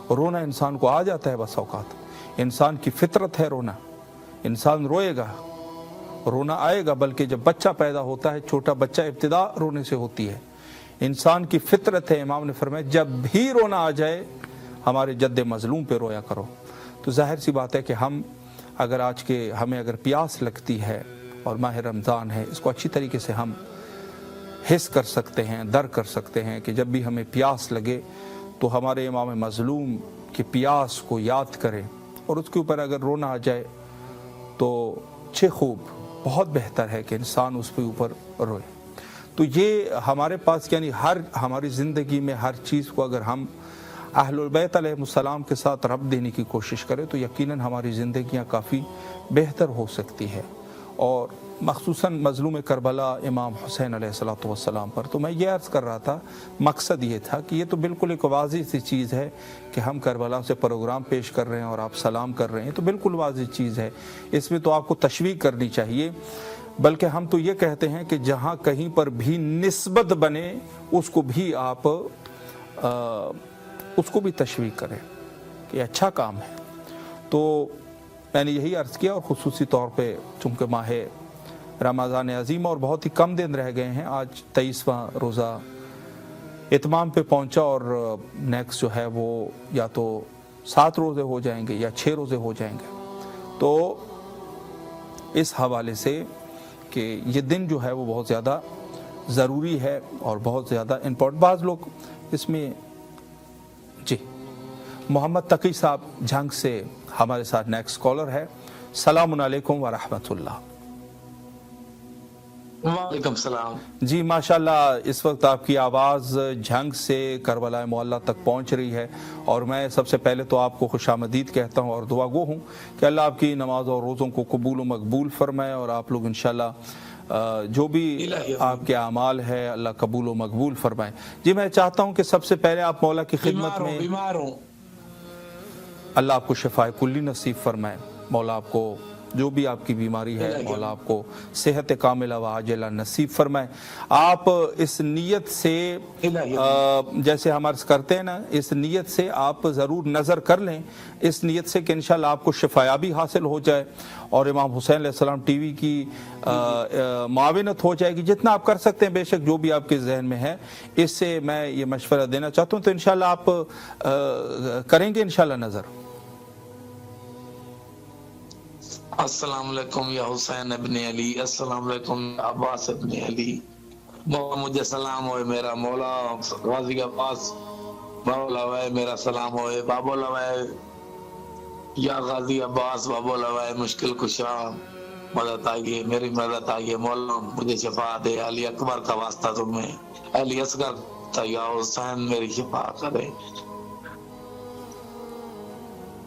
رونا انسان کو آ جاتا ہے بس اوقات, انسان کی فطرت ہے رونا, انسان روئے گا, رونا آئے گا. بلکہ جب بچہ پیدا ہوتا ہے, چھوٹا بچہ ابتدا رونے سے ہوتی ہے, انسان کی فطرت ہے. امام نے فرمایا جب بھی رونا آ جائے ہمارے جد مظلوم پہ رویا کرو. تو ظاہر سی بات ہے کہ ہم اگر ہمیں اگر پیاس لگتی ہے اور ماہ رمضان ہے, اس کو اچھی طریقے سے ہم حس کر سکتے ہیں, درک کر سکتے ہیں کہ جب بھی ہمیں پیاس لگے تو ہمارے امام مظلوم کی پیاس کو یاد کریں, اور اس کے اوپر اگر رونا آ جائے تو خوب بہت بہتر ہے کہ انسان اس کے اوپر روئے. تو یہ ہمارے پاس یعنی ہماری زندگی میں ہر چیز کو اگر ہم اہل البیت علیہ السلام کے ساتھ ربط دینے کی کوشش کریں تو یقیناً ہماری زندگیاں کافی بہتر ہو سکتی ہے. اور مخصوصاً مظلوم کربلا امام حسین علیہ السلام پر تو میں یہ عرض کر رہا تھا, مقصد یہ تھا کہ یہ تو بالکل ایک واضح سی چیز ہے کہ ہم کربلا سے پروگرام پیش کر رہے ہیں اور آپ سلام کر رہے ہیں, تو بالکل واضح چیز ہے, اس میں تو آپ کو تشویق کرنی چاہیے. بلکہ ہم تو یہ کہتے ہیں کہ جہاں کہیں پر بھی نسبت بنے اس کو بھی آپ اس کو بھی تشویق کریں کہ اچھا کام ہے. تو میں نے یہی عرض کیا, اور خصوصی طور پہ چونکہ ماہ رمضان عظیم اور بہت ہی کم دن رہ گئے ہیں, آج 23واں روزہ اتمام پہ پہنچا, اور نیکسٹ جو ہے وہ یا تو 7 روزے ہو جائیں گے یا 6 روزے ہو جائیں گے. تو اس حوالے سے کہ یہ دن جو ہے وہ بہت زیادہ ضروری ہے اور بہت زیادہ امپورٹنٹ. بعض لوگ اس میں جی محمد تقی صاحب جھنگ سے ہمارے ساتھ نیکسٹ کالر ہے. السلام علیکم ورحمۃ اللہ. وعلیکم السلام. جی ماشاءاللہ, اس وقت آپ کی آواز جھنگ سے کربلا معلیٰ تک پہنچ رہی ہے, اور میں سب سے پہلے تو آپ کو خوش آمدید کہتا ہوں اور دعا گو ہوں کہ اللہ آپ کی نماز اور روزوں کو قبول و مقبول فرمائے, اور آپ لوگ انشاءاللہ جو بھی آپ کے اعمال ہے اللہ قبول و مقبول فرمائے. جی میں چاہتا ہوں کہ سب سے پہلے آپ مولا کی خدمت میں, بیمار ہوں, اللہ آپ کو شفائے کلی نصیب فرمائے. مولا آپ کو جو بھی آپ کی بیماری ہے مولا آپ کو صحت کاملہ و عاجلہ نصیب فرمائے. آپ اس نیت سے جیسے ہم عرض کرتے ہیں نا, اس نیت سے آپ ضرور نظر کر لیں, اس نیت سے کہ انشاءاللہ آپ کو شفایابی حاصل ہو جائے اور امام حسین علیہ السلام ٹی وی کی معاونت ہو جائے گی. جتنا آپ کر سکتے ہیں بے شک جو بھی آپ کے ذہن میں ہے, اس سے میں یہ مشورہ دینا چاہتا ہوں. تو انشاءاللہ آپ کریں گے انشاءاللہ نظر. السلام علیکم یا حسین ابن علی, السلام علیکم یا عباس ابن علی. مجھے سلام ہوئے میرا مولا غازی عباس, مولا ہوئے میرا سلام ہوئے بابو لوائے یا غازی عباس, بابو لوائے مشکل کشا, مدد آئیے, میری مدد آئیے مولا, مجھے شفا دے. علی اکبر کا واسطہ تمہیں, علی اصغر تھا یا حسین میری شفا کرے.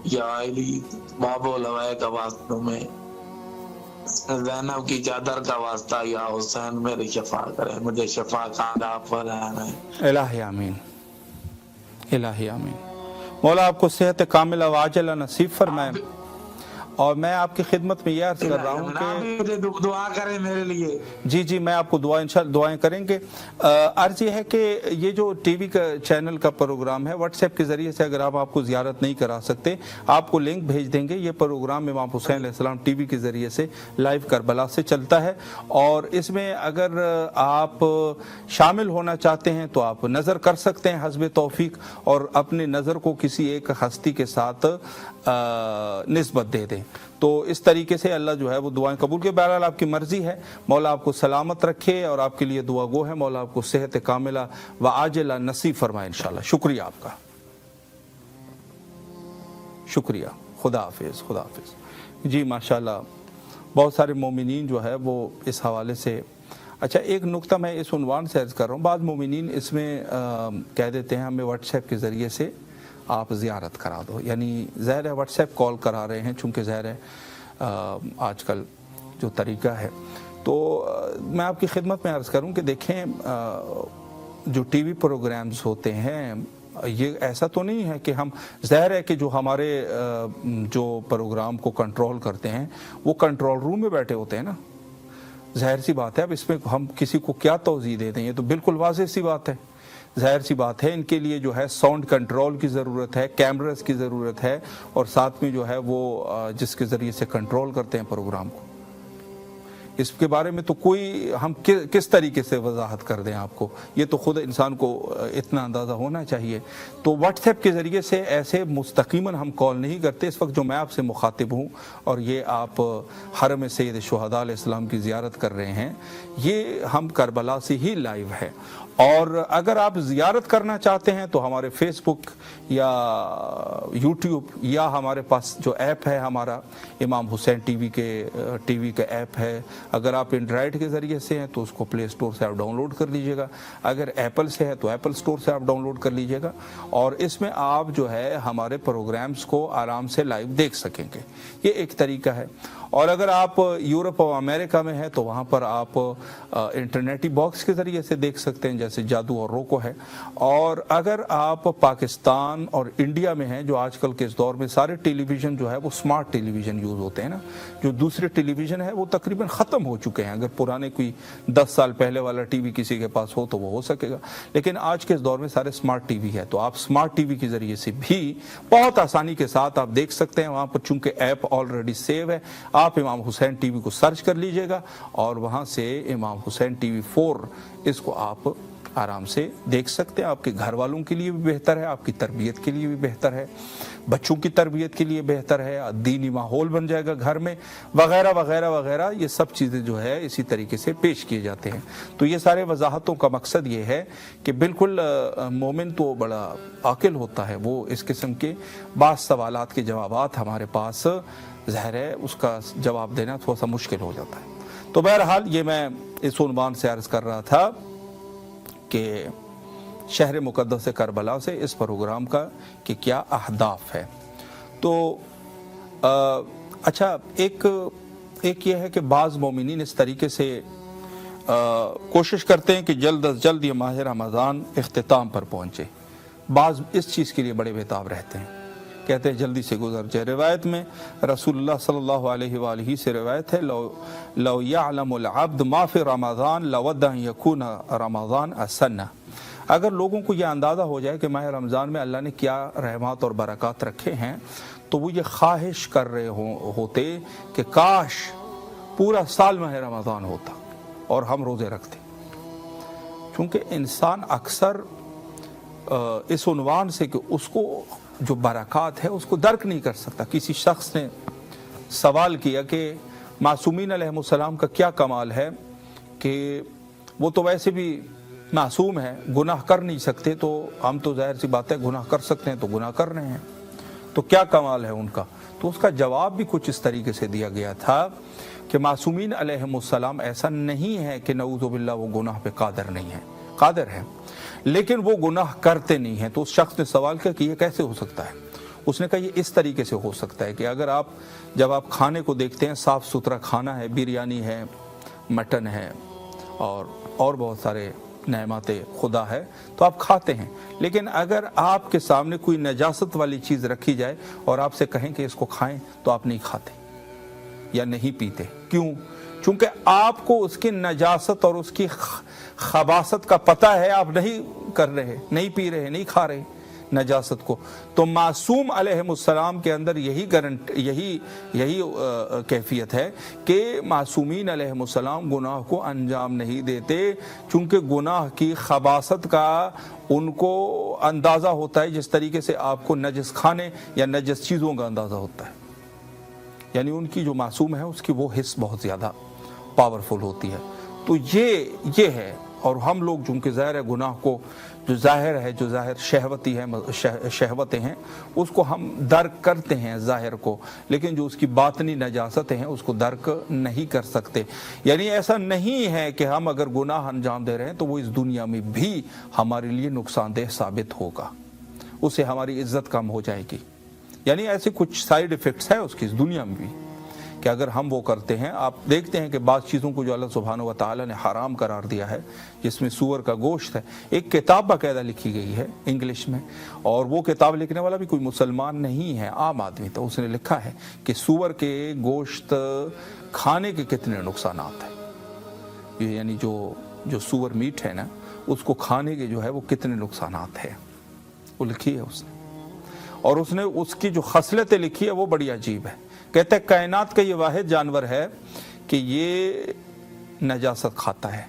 یا علی بابو لوائے کا واسطہ میں زینب کی چادر کا واسطہ یا حسین میری شفا کرے، مجھے شفا کا فرمائے۔ الہی آمین، الہی آمین۔ مولا آپ کو صحت کاملہ واجلہ نصیب فرمائے۔ اور میں آپ کی خدمت میں یہ عرض کر رہا ہوں کہ دعا کریں میرے لیے۔ جی میں آپ کو دعائیں کریں گے۔ عرض یہ ہے کہ یہ جو ٹی وی کا چینل کا پروگرام ہے، واٹس ایپ کے ذریعے سے اگر آپ کو زیارت نہیں کرا سکتے، آپ کو لنک بھیج دیں گے۔ یہ پروگرام امام حسین علیہ السلام ٹی وی کے ذریعے سے لائیو کربلا سے چلتا ہے، اور اس میں اگر آپ شامل ہونا چاہتے ہیں تو آپ نظر کر سکتے ہیں حسب توفیق، اور اپنی نظر کو کسی ایک ہستی کے ساتھ نسبت دے دیں۔ تو اس طریقے سے اللہ جو ہے وہ دعائیں قبول کے۔ بہرحال آپ کی مرضی ہے، مولا آپ کو سلامت رکھے، اور آپ کے لیے دعا گو ہے مولا آپ کو صحت کاملہ و عاجلہ نصیب فرمائے انشاءاللہ۔ شکریہ آپ کا، شکریہ، خدا حافظ، خدا حافظ۔ جی ماشاءاللہ بہت سارے مومنین جو ہے وہ اس حوالے سے، اچھا ایک نقطہ میں اس عنوان سے عرض کر رہا ہوں، بعض مومنین اس میں کہہ دیتے ہیں ہمیں واٹس ایپ کے ذریعے سے آپ زیارت کرا دو، یعنی ظاہر ہے واٹس ایپ کال کرا رہے ہیں، چونکہ ظاہر ہے آج کل جو طریقہ ہے۔ تو میں آپ کی خدمت میں عرض کروں کہ دیکھیں جو ٹی وی پروگرامز ہوتے ہیں، یہ ایسا تو نہیں ہے کہ ہم، ظاہر ہے کہ جو ہمارے جو پروگرام کو کنٹرول کرتے ہیں وہ کنٹرول روم میں بیٹھے ہوتے ہیں نا، ظاہر سی بات ہے۔ اب اس میں ہم کسی کو کیا توضیح دے دیں، یہ تو بالکل واضح سی بات ہے، ظاہر سی بات ہے۔ ان کے لیے جو ہے ساؤنڈ کنٹرول کی ضرورت ہے، کیمراز کی ضرورت ہے، اور ساتھ میں جو ہے وہ جس کے ذریعے سے کنٹرول کرتے ہیں پروگرام کو، اس کے بارے میں تو کوئی ہم کس طریقے سے وضاحت کر دیں آپ کو، یہ تو خود انسان کو اتنا اندازہ ہونا چاہیے۔ تو واٹس ایپ کے ذریعے سے ایسے مستقیماً ہم کال نہیں کرتے۔ اس وقت جو میں آپ سے مخاطب ہوں اور یہ آپ حرم سید شہداء علیہ السلام کی زیارت کر رہے ہیں، یہ ہم کربلا سے ہی لائیو ہے۔ اور اگر آپ زیارت کرنا چاہتے ہیں تو ہمارے فیس بک یا یوٹیوب یا ہمارے پاس جو ایپ ہے ہمارا امام حسین ٹی وی کا ایپ ہے، اگر آپ اینڈرائڈ کے ذریعے سے ہیں تو اس کو پلے اسٹور سے آپ ڈاؤن لوڈ کر لیجئے گا، اگر ایپل سے ہے تو ایپل اسٹور سے آپ ڈاؤن لوڈ کر لیجئے گا، اور اس میں آپ جو ہے ہمارے پروگرامز کو آرام سے لائیو دیکھ سکیں گے۔ یہ ایک طریقہ ہے۔ اور اگر آپ یورپ اور امریکہ میں ہیں تو وہاں پر آپ انٹرنیٹی باکس کے ذریعے سے دیکھ سکتے ہیں، جیسے جادو اور روکو ہے۔ اور اگر آپ پاکستان اور انڈیا میں ہیں، جو آج کل کے اس دور میں سارے ٹیلی ویژن جو ہے وہ سمارٹ ٹیلی ویژن یوز ہوتے ہیں نا، جو دوسرے ٹیلی ویژن ہے وہ تقریباً ختم ہو چکے ہیں۔ اگر پرانے کوئی 10 سال پہلے والا ٹی وی کسی کے پاس ہو تو وہ ہو سکے گا، لیکن آج کے اس دور میں سارے سمارٹ ٹی وی ہے، تو آپ سمارٹ ٹی وی کے ذریعے سے بھی بہت آسانی کے ساتھ آپ دیکھ سکتے ہیں۔ وہاں پر چونکہ ایپ آلریڈی سیو ہے، آپ امام حسین ٹی وی کو سرچ کر لیجئے گا، اور وہاں سے امام حسین ٹی وی 4 اس کو آپ آرام سے دیکھ سکتے ہیں۔ آپ کے گھر والوں کے لیے بھی بہتر ہے، آپ کی تربیت کے لیے بھی بہتر ہے، بچوں کی تربیت کے لیے بہتر ہے، دینی ماحول بن جائے گا گھر میں، وغیرہ وغیرہ وغیرہ۔ یہ سب چیزیں جو ہے اسی طریقے سے پیش کیے جاتے ہیں۔ تو یہ سارے وضاحتوں کا مقصد یہ ہے کہ بالکل مومن تو بڑا عاقل ہوتا ہے، وہ اس قسم کے بعض سوالات کے جوابات ہمارے پاس ظاہر ہے اس کا جواب دینا تھوڑا سا مشکل ہو جاتا ہے۔ تو بہرحال یہ میں اس عنوان سے عرض کر رہا تھا کہ شہر مقدس کربلا سے اس پروگرام کا کہ کیا اہداف ہے۔ تو اچھا ایک یہ ہے کہ بعض مومنین اس طریقے سے کوشش کرتے ہیں کہ جلد از جلد یہ ماہ رمضان اختتام پر پہنچے، بعض اس چیز کے لیے بڑے بےتاب رہتے ہیں، کہتے ہیں جلدی سے گزر جائے۔ روایت میں رسول اللہ صلی اللہ علیہ وآلہ سے روایت ہے، لو یعلم العبد ما فی رمضان لود ان یکون رمضان السنہ۔ اگر لوگوں کو یہ اندازہ ہو جائے کہ ماہ رمضان میں اللہ نے کیا رحمات اور برکات رکھے ہیں، تو وہ یہ خواہش کر رہے ہوتے کہ کاش پورا سال ماہ رمضان ہوتا اور ہم روزے رکھتے۔ چونکہ انسان اکثر اس عنوان سے کہ اس کو جو برکات ہے اس کو درک نہیں کر سکتا۔ کسی شخص نے سوال کیا کہ معصومین علیہ السلام کا کیا کمال ہے کہ وہ تو ویسے بھی معصوم ہے، گناہ کر نہیں سکتے، تو ہم تو ظاہر سی بات ہے گناہ کر سکتے ہیں تو گناہ کر رہے ہیں، تو کیا کمال ہے ان کا؟ تو اس کا جواب بھی کچھ اس طریقے سے دیا گیا تھا کہ معصومین علیہ السلام ایسا نہیں ہے کہ نعوذ باللہ وہ گناہ پہ قادر نہیں ہے، قادر ہے، لیکن وہ گناہ کرتے نہیں ہیں۔ تو اس شخص نے سوال کیا کہ یہ کیسے ہو سکتا ہے؟ اس نے کہا یہ اس طریقے سے ہو سکتا ہے کہ اگر آپ جب آپ کھانے کو دیکھتے ہیں صاف ستھرا کھانا ہے، بریانی ہے، مٹن ہے اور بہت سارے نعمات خدا ہے تو آپ کھاتے ہیں، لیکن اگر آپ کے سامنے کوئی نجاست والی چیز رکھی جائے اور آپ سے کہیں کہ اس کو کھائیں تو آپ نہیں کھاتے یا نہیں پیتے. کیوں؟ چونکہ آپ کو اس کی نجاست اور اس کی خباثت کا پتہ ہے، آپ نہیں کر رہے، نہیں پی رہے، نہیں کھا رہے نجاست کو. تو معصوم علیہ السلام کے اندر یہی کیفیت ہے کہ معصومین علیہ السلام گناہ کو انجام نہیں دیتے، چونکہ گناہ کی خباثت کا ان کو اندازہ ہوتا ہے جس طریقے سے آپ کو نجس کھانے یا نجس چیزوں کا اندازہ ہوتا ہے. یعنی ان کی جو معصوم ہے اس کی وہ حس بہت زیادہ پاورفل ہوتی ہے. تو یہ ہے. اور ہم لوگ چونکہ ظاہر ہے گناہ کو جو ظاہر شہوتیں ہیں اس کو ہم درک کرتے ہیں ظاہر کو، لیکن جو اس کی باطنی نجاستیں ہیں اس کو درک نہیں کر سکتے. یعنی ایسا نہیں ہے کہ ہم اگر گناہ انجام دے رہے ہیں تو وہ اس دنیا میں بھی ہمارے لیے نقصان دہ ثابت ہوگا، اس سے ہماری عزت کم ہو جائے گی. یعنی ایسے کچھ سائیڈ ایفیکٹس ہیں اس کی اس دنیا میں بھی کہ اگر ہم وہ کرتے ہیں. آپ دیکھتے ہیں کہ بعض چیزوں کو جو اللہ سبحانہ و تعالی نے حرام قرار دیا ہے، جس میں سور کا گوشت ہے، ایک کتاب باقاعدہ لکھی گئی ہے انگلش میں، اور وہ کتاب لکھنے والا بھی کوئی مسلمان نہیں ہے، عام آدمی تھا. اس نے لکھا ہے کہ سور کے گوشت کھانے کے کتنے نقصانات ہیں، یعنی جو سور میٹ ہے نا اس کو کھانے کے جو ہے وہ کتنے نقصانات ہیں، وہ لکھی ہے اس نے. اور اس نے اس کی جو خصلتیں لکھی ہے وہ بڑی عجیب ہے. کہتے ہیں کائنات کا یہ واحد جانور ہے کہ یہ نجاست کھاتا ہے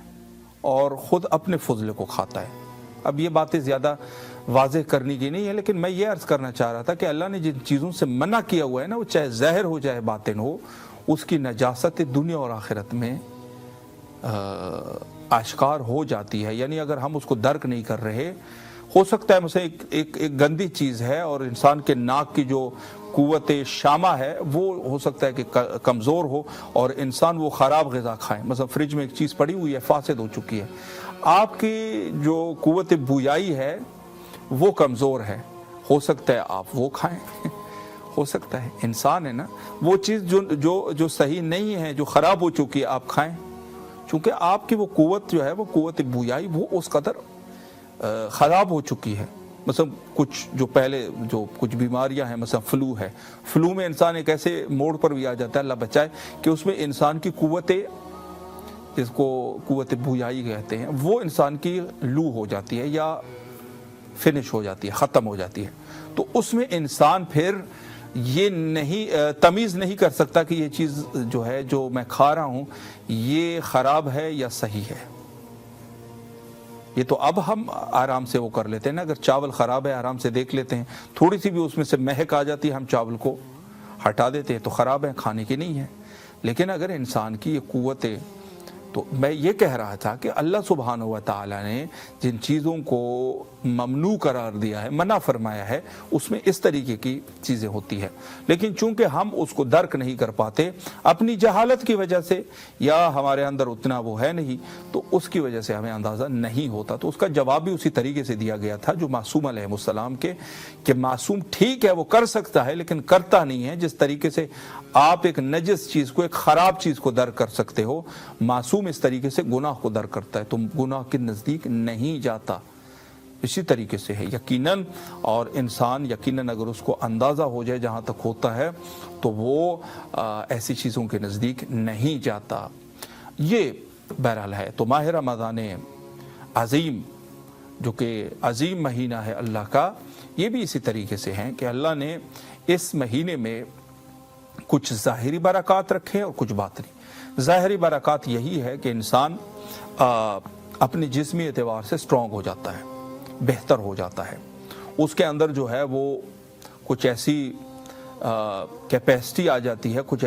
اور خود اپنے فضلے کو کھاتا ہے. اب یہ باتیں زیادہ واضح کرنے کی نہیں ہے، لیکن میں یہ عرض کرنا چاہ رہا تھا کہ اللہ نے جن چیزوں سے منع کیا ہوا ہے نا، وہ چاہے ظاہر ہو جائے باطن ہو، اس کی نجاست دنیا اور آخرت میں آشکار ہو جاتی ہے. یعنی اگر ہم اس کو درک نہیں کر رہے، ہو سکتا ہے مثلا ایک گندی چیز ہے اور انسان کے ناک کی جو قوت شامہ ہے وہ ہو سکتا ہے کہ کمزور ہو اور انسان وہ خراب غذا کھائے. مثلا فریج میں ایک چیز پڑی ہوئی ہے، فاسد ہو چکی ہے، آپ کی جو قوت بویائی ہے وہ کمزور ہے، ہو سکتا ہے آپ وہ کھائیں. ہو سکتا ہے انسان ہے نا، وہ چیز جو صحیح نہیں ہے، جو خراب ہو چکی ہے، آپ کھائیں، چونکہ آپ کی وہ قوت جو ہے، وہ قوت بویائی وہ اس قدر خراب ہو چکی ہے. مثلا کچھ بیماریاں ہیں، مثلا فلو ہے، فلو میں انسان ایک ایسے موڑ پر بھی آ جاتا ہے، اللہ بچائے، کہ اس میں انسان کی جس کو قوت بویائی کہتے ہیں، وہ انسان کی لو ہو جاتی ہے یا فنش ہو جاتی ہے، ختم ہو جاتی ہے. تو اس میں انسان پھر یہ تمیز نہیں کر سکتا کہ یہ چیز جو ہے جو میں کھا رہا ہوں یہ خراب ہے یا صحیح ہے. یہ تو اب ہم آرام سے وہ کر لیتے ہیں نا، اگر چاول خراب ہے آرام سے دیکھ لیتے ہیں، تھوڑی سی بھی اس میں سے مہک آ جاتی ہے، ہم چاول کو ہٹا دیتے ہیں تو خراب ہے، کھانے کی نہیں ہے. لیکن اگر انسان کی یہ قوت، تو میں یہ کہہ رہا تھا کہ اللہ سبحانہ و تعالی نے جن چیزوں کو ممنوع قرار دیا ہے، منع فرمایا ہے، اس میں اس طریقے کی چیزیں ہوتی ہیں. لیکن چونکہ ہم اس کو درک نہیں کر پاتے اپنی جہالت کی وجہ سے، یا ہمارے اندر اتنا وہ ہے نہیں، تو اس کی وجہ سے ہمیں اندازہ نہیں ہوتا. تو اس کا جواب بھی اسی طریقے سے دیا گیا تھا جو معصوم علیہ السلام کے، کہ معصوم ٹھیک ہے وہ کر سکتا ہے لیکن کرتا نہیں ہے. جس طریقے سے آپ ایک نجس چیز کو، ایک خراب چیز کو درک کر سکتے ہو، معصوم اس طریقے سے گناہ کو درک کرتا ہے، تو گناہ کے نزدیک نہیں جاتا. اسی طریقے سے ہے یقیناً. اور انسان یقیناً اگر اس کو اندازہ ہو جائے جہاں تک ہوتا ہے تو وہ ایسی چیزوں کے نزدیک نہیں جاتا. یہ بہرحال ہے. تو ماہ رمضان عظیم، جو کہ عظیم مہینہ ہے اللہ کا، یہ بھی اسی طریقے سے ہیں کہ اللہ نے اس مہینے میں کچھ ظاہری برکات رکھے اور کچھ باطنی. ظاہری برکات یہی ہے کہ انسان اپنے جسمی اعتبار سے سٹرونگ ہو جاتا ہے، بہتر ہو جاتا ہے. اس کے اندر جو ہے وہ کچھ ایسی کیپیسٹی آ جاتی ہے، کچھ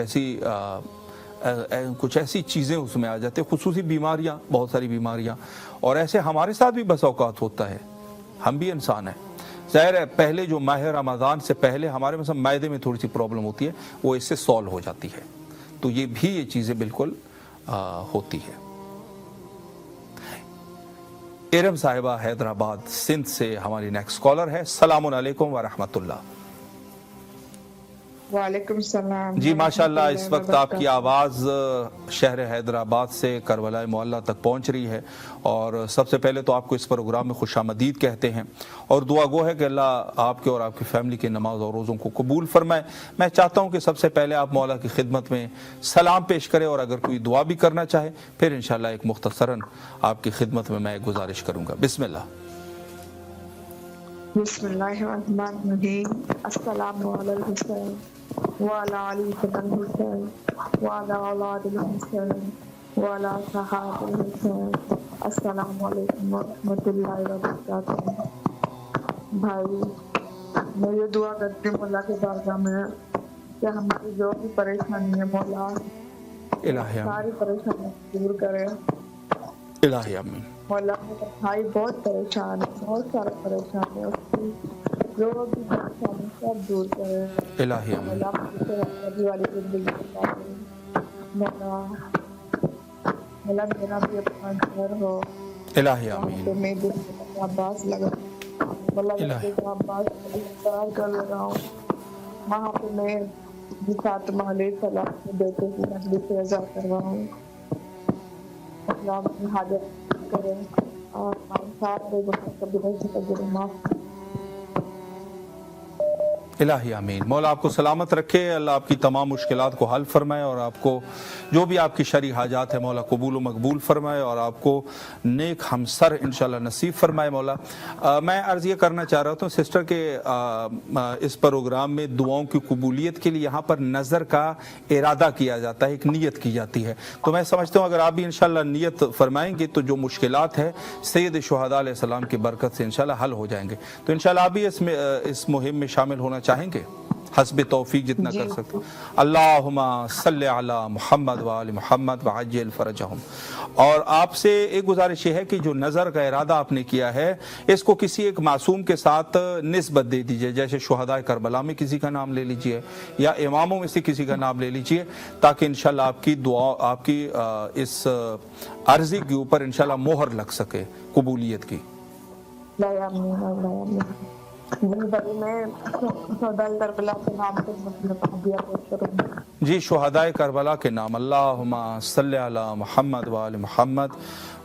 ایسی چیزیں اس میں آ جاتی ہیں، خصوصی بیماریاں، بہت ساری بیماریاں. اور ایسے ہمارے ساتھ بھی بس اوقات ہوتا ہے، ہم بھی انسان ہیں. ظاہر ہے پہلے جو ماہ رمضان سے پہلے ہمارے مثلا معدے میں تھوڑی سی پرابلم ہوتی ہے، وہ اس سے سولو ہو جاتی ہے. تو یہ بھی یہ چیزیں بالکل ہوتی ہے. ارم صاحبہ حیدرآباد سندھ سے ہماری نیکسٹ کالر ہے. السلام علیکم ورحمۃ اللہ. وعلیکم السلام جی ماشاءاللہ اس وقت آپ کی آواز شہر حیدرآباد سے کربلا معلیٰ تک پہنچ رہی ہے، اور سب سے پہلے تو آپ کو اس پروگرام میں خوش آمدید کہتے ہیں، اور دعا گو ہے کہ اللہ آپ کے اور آپ کی فیملی کی نماز اور روزوں کو قبول فرمائے۔ میں چاہتا ہوں کہ سب سے پہلے آپ مولا کی خدمت میں سلام پیش کریں، اور اگر کوئی دعا بھی کرنا چاہے پھر انشاءاللہ ایک مختصراً آپ کی خدمت میں ایک گزارش کروں گا۔ بسم اللہ۔ بسم اللہ الرحمن الرحیم۔ السلام علی الحسین وعلی علی الحسین وعلی اولاد الحسین وعلی صحاب الحسین۔ السلام علیکم ورحمۃ اللہ وبرکاتہ۔ بھائی میں یہ دعا کرتی ہوں اللہ کے بارگاہ میں کہ ہماری جو بھی پریشانی ہے مولا الہی ساری پریشانی دور کرے۔ الہی آمین۔ مولا میرا بھائی بہت پریشان ہے، بہت سارا پریشان ہے، اس کی جو بھی پریشانی سب دور کرے۔ الہی آمین۔ مولا مجھے رحمتی والی زندگی عطا کرے۔ مولا میرا بھی اپنا گھر ہو۔ الہی آمین۔ تو میں بھی عباس لگا مولا عباس انتظار کر رہا ہوں، وہاں پہ میں فاطمہ علیہ السلام کے بیٹے کی مجلس سے عزا کرواؤں۔ اللہ اپنی حاجت کرے اور ہمارے ساتھ رہے معاف۔ الہی آمین۔ مولا آپ کو سلامت رکھے، اللہ آپ کی تمام مشکلات کو حل فرمائے، اور آپ کو جو بھی آپ کی شرعی حاجات ہے مولا قبول و مقبول فرمائے، اور آپ کو نیک ہمسر انشاءاللہ نصیب فرمائے مولا۔ میں عرض یہ کرنا چاہ رہا ہوں سسٹر کہ اس پروگرام میں دعاؤں کی قبولیت کے لیے یہاں پر نظر کا ارادہ کیا جاتا ہے، ایک نیت کی جاتی ہے، تو میں سمجھتا ہوں اگر آپ بھی انشاءاللہ نیت فرمائیں گے تو جو مشکلات ہے سید شہداء علیہ السلام کی برکت سے انشاءاللہ حل ہو جائیں گے۔ تو انشاءاللہ آپ بھی اس مہم میں شامل ہونا چاہیں گے حسب توفیق جتنا کر سکتے۔ اللہم صلی علی محمد وآل محمد وعجل فرجہم۔ اور آپ سے ایک گزارش یہ ہے کہ جو نظر کا ارادہ آپ نے کیا ہے اس کو کسی ایک معصوم کے ساتھ نسبت دے دیجئے، جیسے شہداء کربلا میں کسی کا نام لے لیجئے یا اماموں میں سے کسی کا نام لے لیجئے، تاکہ انشاءاللہ آپ کی دعا، آپ کی اس عرضی کے اوپر انشاءاللہ مہر لگ سکے قبولیت کی۔ جی شہداء کربلا کے نام، اللہم صلی علی محمد وآل محمد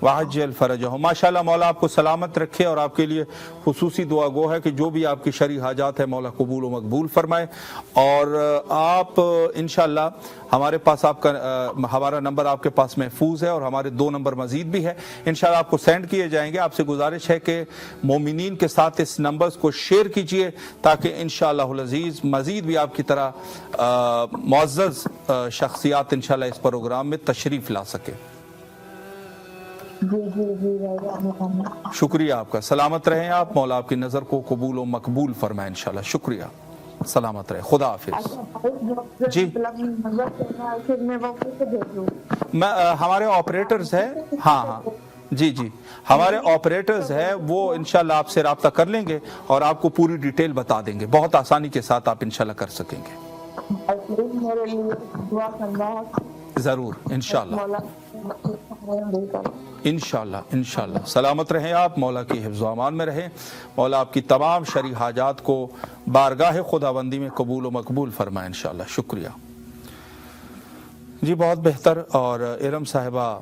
وعجل فرجہم۔ ماشاءاللہ مولا آپ کو سلامت رکھے، اور آپ کے لیے خصوصی دعا گو ہے کہ جو بھی آپ کی شرعی حاجات ہے مولا قبول و مقبول فرمائے۔ اور آپ انشاءاللہ ہمارے پاس آپ کا ہمارا نمبر آپ کے پاس محفوظ ہے، اور ہمارے 2 نمبر مزید بھی ہے، انشاءاللہ آپ کو سینڈ کیے جائیں گے۔ آپ سے گزارش ہے کہ مومنین کے ساتھ اس نمبرز کو شیئر کیجئے تاکہ انشاءاللہ العزیز مزید بھی آپ کی طرح معزز شخصیات انشاءاللہ اس پروگرام میں تشریف لا سکے۔ شکریہ آپ کا، سلامت رہیں آپ، مولا آپ کی نظر کو قبول و مقبول فرمائے انشاءاللہ۔ شکریہ، سلامت رہے، خدا حافظ۔ جی ہمارے آپریٹرز ہیں، ہاں جی ہمارے آپریٹرز ہیں، وہ انشاءاللہ آپ سے رابطہ کر لیں گے اور آپ کو پوری ڈیٹیل بتا دیں گے، بہت آسانی کے ساتھ آپ انشاءاللہ کر سکیں گے۔ ضرور انشاءاللہ انشاءاللہ سلامت رہیں آپ، مولا کی حفظ و امان میں رہیں، مولا آپ کی تمام شرعی حاجات کو بارگاہ خداوندی میں قبول و مقبول فرمائے انشاءاللہ۔ شکریہ جی، بہت بہتر۔ اور ارم صاحبہ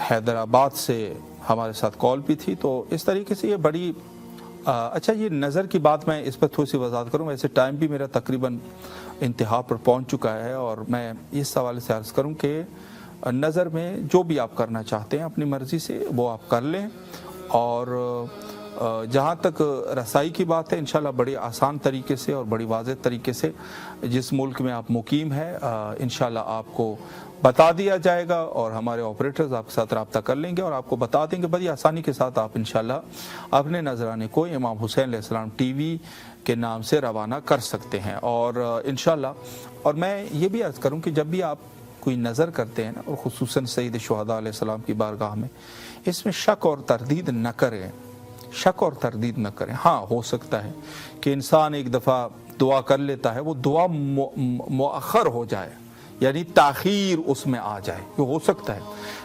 حیدرآباد سے ہمارے ساتھ کال بھی تھی، تو اس طریقے سے یہ بڑی اچھا، یہ نظر کی بات میں اس پر تھوڑی سی وضاحت کروں، ویسے ٹائم بھی میرا تقریباً انتہا پر پہنچ چکا ہے، اور میں اس حوالے سے عرض کروں کہ نظر میں جو بھی آپ کرنا چاہتے ہیں اپنی مرضی سے وہ آپ کر لیں، اور جہاں تک رسائی کی بات ہے انشاءاللہ بڑی آسان طریقے سے اور بڑی واضح طریقے سے جس ملک میں آپ مقیم ہیں انشاءاللہ آپ کو بتا دیا جائے گا، اور ہمارے آپریٹرز آپ کے ساتھ رابطہ کر لیں گے اور آپ کو بتا دیں گے، بڑی آسانی کے ساتھ آپ انشاءاللہ اپنے نذرانے کو امام حسین علیہ السلام ٹی وی کے نام سے روانہ کر سکتے ہیں۔ اور انشاءاللہ، اور میں یہ بھی عرض کروں کہ جب بھی آپ کوئی نظر کرتے ہیں نا، اور خصوصاً سید شہداء علیہ السلام کی بارگاہ میں، اس میں شک اور تردید نہ کریں، شک اور تردید نہ کریں۔ ہاں ہو سکتا ہے کہ انسان ایک دفعہ دعا کر لیتا ہے، وہ دعا مؤخر ہو جائے، یعنی تاخیر اس میں آ جائے، یہ ہو سکتا ہے،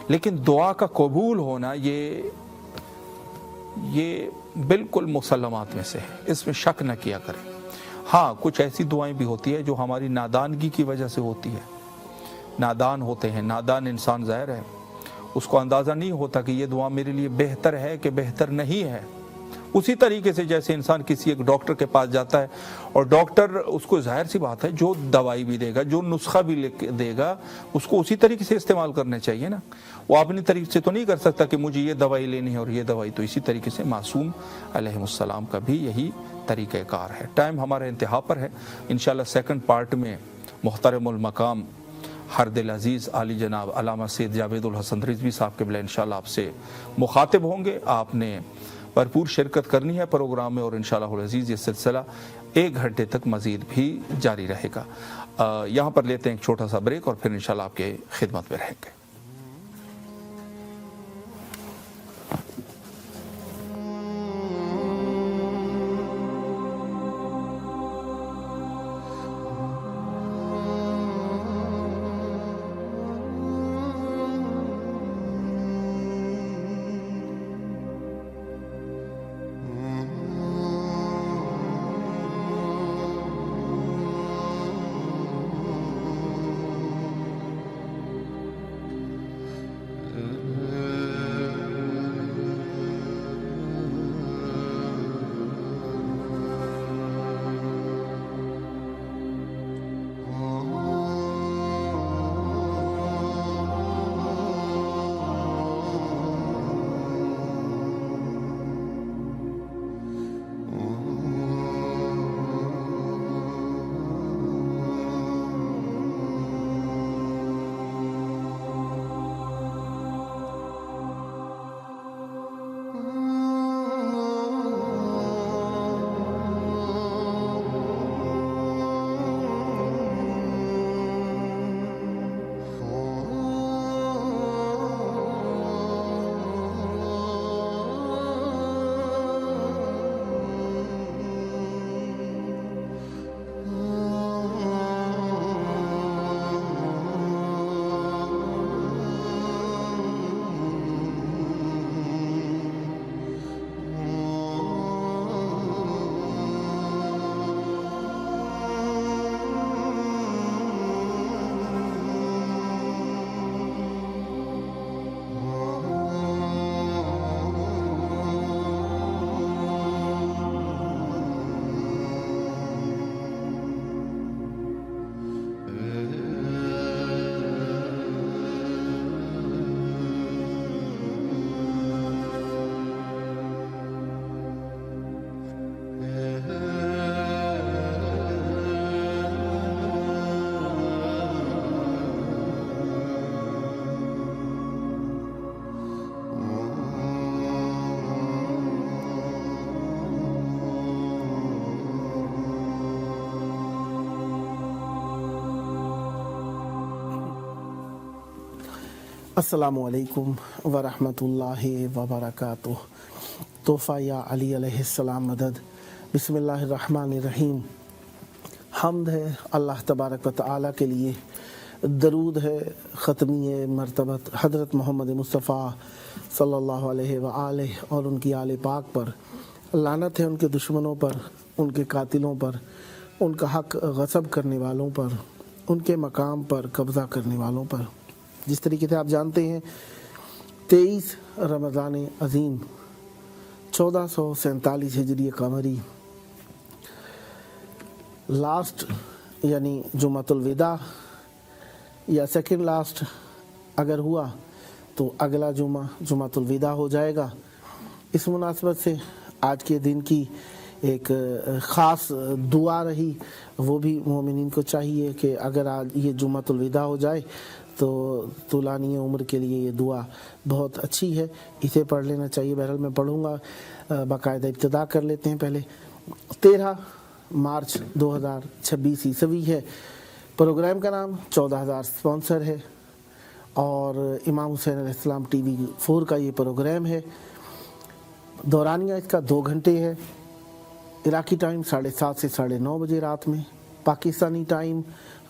لیکن دعا کا قبول ہونا یہ بالکل مسلمات میں سے ہے، اس میں شک نہ کیا کریں۔ ہاں کچھ ایسی دعائیں بھی ہوتی ہے جو ہماری نادانگی کی وجہ سے ہوتی ہے. نادان ہوتے ہیں, نادان انسان ظاہر ہے اس کو اندازہ نہیں ہوتا کہ یہ دعا میرے لیے بہتر ہے کہ بہتر نہیں ہے. اسی طریقے سے جیسے انسان کسی ایک ڈاکٹر کے پاس جاتا ہے اور ڈاکٹر اس کو ظاہر سی بات ہے جو دوائی بھی دے گا, جو نسخہ بھی لکھ دے گا, اس کو اسی طریقے سے استعمال کرنے چاہیے نا. وہ اپنی طریقے سے تو نہیں کر سکتا کہ مجھے یہ دوائی لینی ہے اور یہ دوائی. تو اسی طریقے سے معصوم علیہ السلام کا بھی یہی طریقہ کار ہے. ٹائم ہمارے انتہا پر ہے. انشاءاللہ سیکنڈ پارٹ میں محترم المقام ہر دل عزیز عالی جناب علامہ سید جاوید الحسن رضوی صاحب قبلہ انشاءاللہ آپ سے مخاطب ہوں گے. آپ نے بھرپور شرکت کرنی ہے پروگرام میں, اور انشاءاللہ العزیز یہ سلسلہ 1 گھنٹے تک مزید بھی جاری رہے گا. یہاں پر لیتے ہیں ایک چھوٹا سا بریک اور پھر انشاءاللہ آپ کے خدمت میں رہیں گے. السلام علیکم ورحمۃ اللہ وبرکاتہ. تحفہ یا علی علیہ السلام مدد. بسم اللہ الرحمن الرحیم. حمد ہے اللہ تبارک و تعالیٰ کے لیے, درود ہے ختمی مرتبت حضرت محمد مصطفیٰ صلی اللہ علیہ وآلہ اور ان کی آل پاک پر. لعنت ہے ان کے دشمنوں پر, ان کے قاتلوں پر, ان کا حق غصب کرنے والوں پر, ان کے مقام پر قبضہ کرنے والوں پر. جس طریقے سے آپ جانتے ہیں 23 رمضان عظیم 1447 ہجری قمری لاسٹ یعنی جمعۃ الوداع یا سیکنڈ لاسٹ اگر ہوا تو اگلا جمعۃ الوداع ہو جائے گا. اس مناسبت سے آج کے دن کی ایک خاص دعا رہی, وہ بھی مومنین کو چاہیے کہ اگر آج یہ جمعۃ الوداع ہو جائے تو طولانی عمر کے لیے یہ دعا بہت اچھی ہے, اسے پڑھ لینا چاہیے. بہرحال میں پڑھوں گا, باقاعدہ ابتدا کر لیتے ہیں. پہلے 13 مارچ 2026 عیسوی ہے. پروگرام کا نام 14,000 اسپانسر ہے اور امام حسین علیہ السلام ٹی وی 4 کا یہ پروگرام ہے. دورانیہ اس کا 2 گھنٹے ہے. عراقی ٹائم 7:30 سے 9:30 بجے رات میں, پاکستانی ٹائم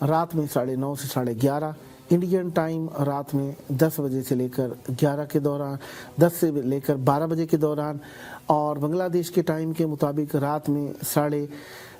رات میں 9:30 سے 11:30, انڈین ٹائم رات میں 10 بجے سے لے کر 11 کے دوران, 10 سے لے کر 12 بجے کے دوران, اور بنگلہ دیش کے ٹائم کے مطابق رات میں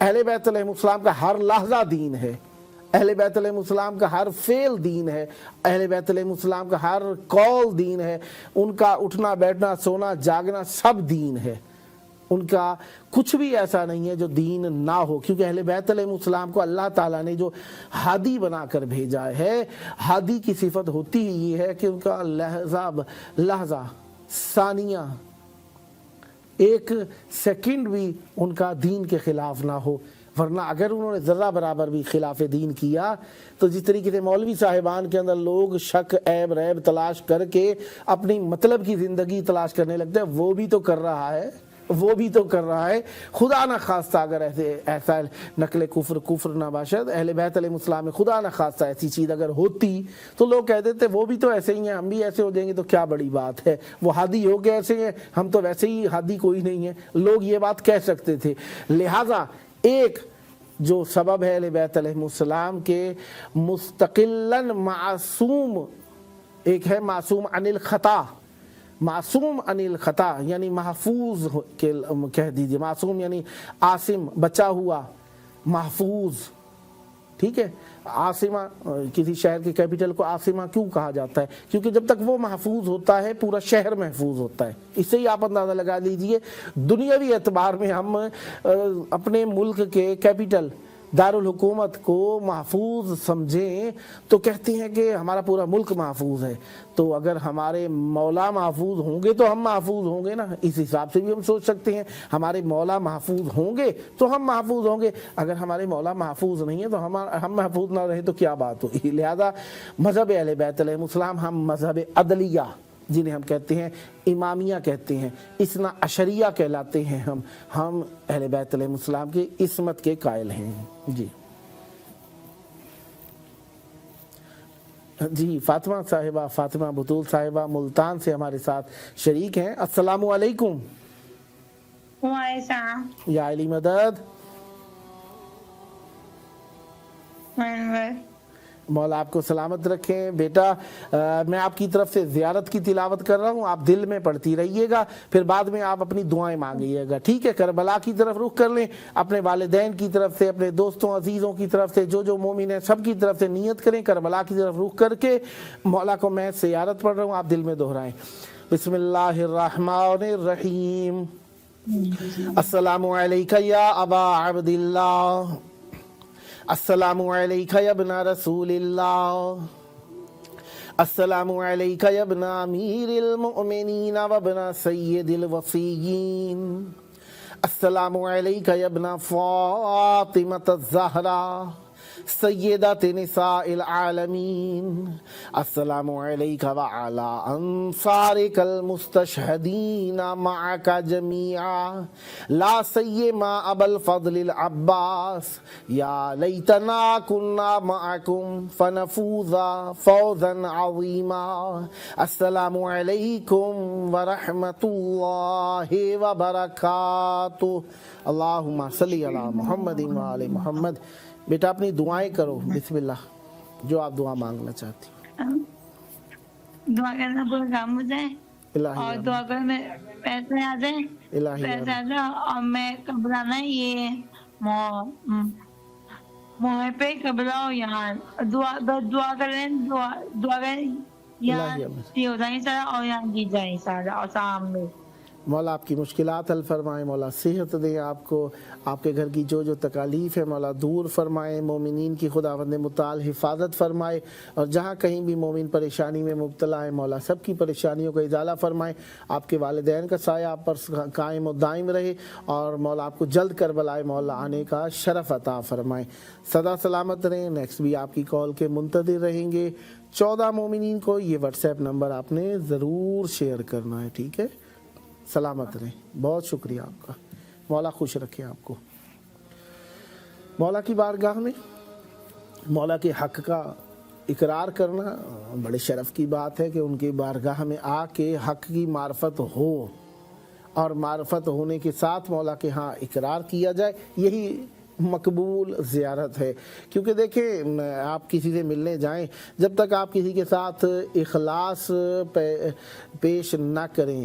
اہل بیت علیہ السلام کا ہر لحظہ دین ہے، اہل بیت علیہ السلام کا ہر فعل دین ہے، اہل بیت علیہ السلام کا ہر قول دین ہے، ان کا اٹھنا بیٹھنا سونا جاگنا سب دین ہے، ان کا کچھ بھی ایسا نہیں ہے جو دین نہ ہو، کیونکہ اہل بیت علیہ السلام کو اللہ تعالیٰ نے جو ہادی بنا کر بھیجا ہے، ہادی کی صفت ہوتی ہی یہ ہے کہ ان کا لحظہ ثانیہ ایک سیکنڈ بھی ان کا دین کے خلاف نہ ہو، ورنہ اگر انہوں نے ذرہ برابر بھی خلاف دین کیا تو جس طریقے سے مولوی صاحبان کے اندر لوگ شک عیب ریب تلاش کر کے اپنی مطلب کی زندگی تلاش کرنے لگتے ہیں، وہ بھی تو کر رہا ہے، وہ بھی تو کر رہا ہے، خدا نہ خواستہ اگر ایسا نقل کفر نہ باشد، اہل بیت علیہ السلام میں خدا نہ خواستہ ایسی چیز اگر ہوتی تو لوگ کہہ دیتے وہ بھی تو ایسے ہی ہیں، ہم بھی ایسے ہو جائیں گے تو کیا بڑی بات ہے، وہ ہادی ہو کے ایسے ہیں، ہم تو ویسے ہی ہادی کوئی نہیں ہے، لوگ یہ بات کہہ سکتے تھے۔ لہٰذا ایک جو سبب ہے اہل بیت علیہ السلام کے مستقلاً معصوم، ایک ہے معصوم عن الخطا، معصوم عن الخطا یعنی محفوظ کہہ دیجئے، معصوم یعنی عاصم بچا ہوا، محفوظ، ٹھیک ہے۔ عاصمہ کسی شہر کی کیپٹل کو عاصمہ کیوں کہا جاتا ہے؟ کیونکہ جب تک وہ محفوظ ہوتا ہے پورا شہر محفوظ ہوتا ہے۔ اس سے ہی آپ اندازہ لگا لیجئے دنیاوی اعتبار میں ہم اپنے ملک کے کیپٹل دارالحکومت کو محفوظ سمجھیں تو کہتے ہیں کہ ہمارا پورا ملک محفوظ ہے، تو اگر ہمارے مولا محفوظ ہوں گے تو ہم محفوظ ہوں گے نا، اس حساب سے بھی ہم سوچ سکتے ہیں ہمارے مولا محفوظ ہوں گے تو ہم محفوظ ہوں گے، اگر ہمارے مولا محفوظ نہیں ہے تو ہم محفوظ نہ رہیں تو کیا بات ہوئی۔ لہذا مذہب اہل بیت علیہ السلام، ہم مذہب عدلیہ جنہیں ہم کہتے ہیں امامیہ کہتے ہیں، اثنا عشریہ کہلاتے ہیں، ہم اہل بیت علیہ السلام کی عصمت کے قائل ہیں۔ جی فاطمہ صاحبہ، فاطمہ بطول صاحبہ ملتان سے ہمارے ساتھ شریک ہیں۔ السلام علیکم۔ یا علی مدد۔ مولا آپ کو سلامت رکھیں بیٹا۔ میں آپ کی طرف سے زیارت کی تلاوت کر رہا ہوں، آپ دل میں پڑھتی رہیے گا، پھر بعد میں آپ اپنی دعائیں مانگیے گا، ٹھیک ہے؟ کربلا کی طرف رخ کر لیں، اپنے والدین کی طرف سے، اپنے دوستوں عزیزوں کی طرف سے، جو مومن ہیں سب کی طرف سے نیت کریں، کربلا کی طرف رخ کر کے مولا کو میں زیارت پڑھ رہا ہوں، آپ دل میں دہرائیں۔ بسم اللہ الرحمن الرحیم۔ السلام علیکہ یا ابا عبد اللہ، السلام علیکہ یا ابن رسول اللہ، السلام علیکہ یا ابن امیر المؤمنین و ابن سید الوصیین، السلام علیکہ یا ابن فاطمۃ الزہرا سیدۃ نساء العالمین، السلام علیکہ وعلی انصارک المستشہدین معک جمیعا، لا سیما ابا الفضل العباس، یا لیتنا کننا معکم فنفوز فوزا عظیما، السلام علیکم ورحمۃ اللہ وبرکاتہ۔ اللہم صلی علی محمد وآل محمد۔ بیٹا اپنی دعائیں کرو، بسم اللہ، جو آپ دعا مانگنا چاہتی ہیں۔ دعا کرنا پورا کام ہو جائے اور دعا کرنے پیسے آ جائیں، پیسے آ جائیں، اور میں قبرانہ یہ موہے پہ قبرہ ہو یہاں، دعا کریں یہاں ہو جائیں سارا، اور یہاں جیت جائیں سارا، اور سامنے مولا آپ کی مشکلات حل فرمائے، مولا صحت دیں آپ کو، آپ کے گھر کی جو تکالیف ہے مولا دور فرمائے، مومنین کی خداوند متعال حفاظت فرمائے، اور جہاں کہیں بھی مومن پریشانی میں مبتلا ہے مولا سب کی پریشانیوں کا ازالہ فرمائے، آپ کے والدین کا سایہ آپ پر قائم و دائم رہے، اور مولا آپ کو جلد کربلائے مولا آنے کا شرف عطا فرمائے، سدا سلامت رہیں۔ نیکسٹ بھی آپ کی کال کے منتظر رہیں گے۔ 14 مومنین کو یہ واٹس ایپ نمبر آپ نے ضرور شیئر کرنا ہے، ٹھیک ہے؟ سلامت رہیں، بہت شکریہ آپ کا، مولا خوش رکھے آپ کو۔ مولا کی بارگاہ میں مولا کے حق کا اقرار کرنا بڑے شرف کی بات ہے کہ ان کی بارگاہ میں آ کے حق کی معرفت ہو، اور معرفت ہونے کے ساتھ مولا کے ہاں اقرار کیا جائے، یہی مقبول زیارت ہے۔ کیونکہ دیکھیں آپ کسی سے ملنے جائیں، جب تک آپ کسی کے ساتھ اخلاص پیش نہ کریں،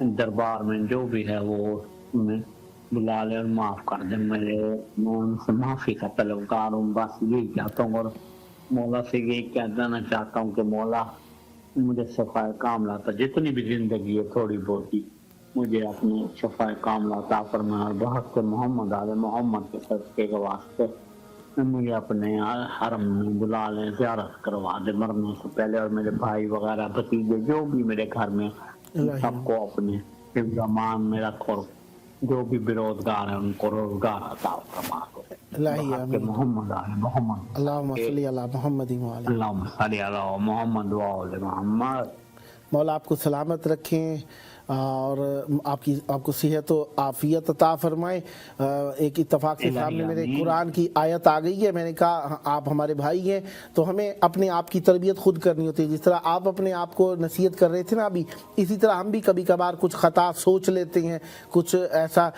دربار میں جو بھی ہے وہ میں بلا لے اور معاف کر دے. میں ان سے معافی کا طلبگار ہوں. بس یہی چاہتا ہوں اور مولا سے یہی کہنا چاہتا ہوں کہ مولا مجھے شفاء کاملہ عطا، جتنی بھی زندگی ہے تھوڑی بہت ہی مجھے اپنی شفاء کاملہ عطا فرمائے اور بہت سے محمد آل محمد کے صدقے کے واسطے مجھے اپنے حرم میں بلا لیں، زیارت کروا دے مرنے سے پہلے. اور میرے بھائی وغیرہ بھتیجے جو بھی میرے گھر میں سب کو اپنے حفظ امان میں رکھو، جو بھی بے روزگار ہیں ان کو روزگار عطا فرما دے. محمد آل محمد، اللہم صلی علی محمد اللہم صلی علی محمد و آل محمد. مولا آپ کو سلامت رکھیں اور آپ کو صحت و عافیت عطا فرمائے. ایک اتفاق سے سامنے میرے قرآن کی آیت آ گئی ہے. میں نے کہا آپ ہمارے بھائی ہیں تو ہمیں اپنے آپ کی تربیت خود کرنی ہوتی ہے. جس طرح آپ اپنے آپ کو نصیحت کر رہے تھے نا ابھی، اسی طرح ہم بھی کبھی کبھار کچھ خطا سوچ لیتے ہیں، کچھ ایسا.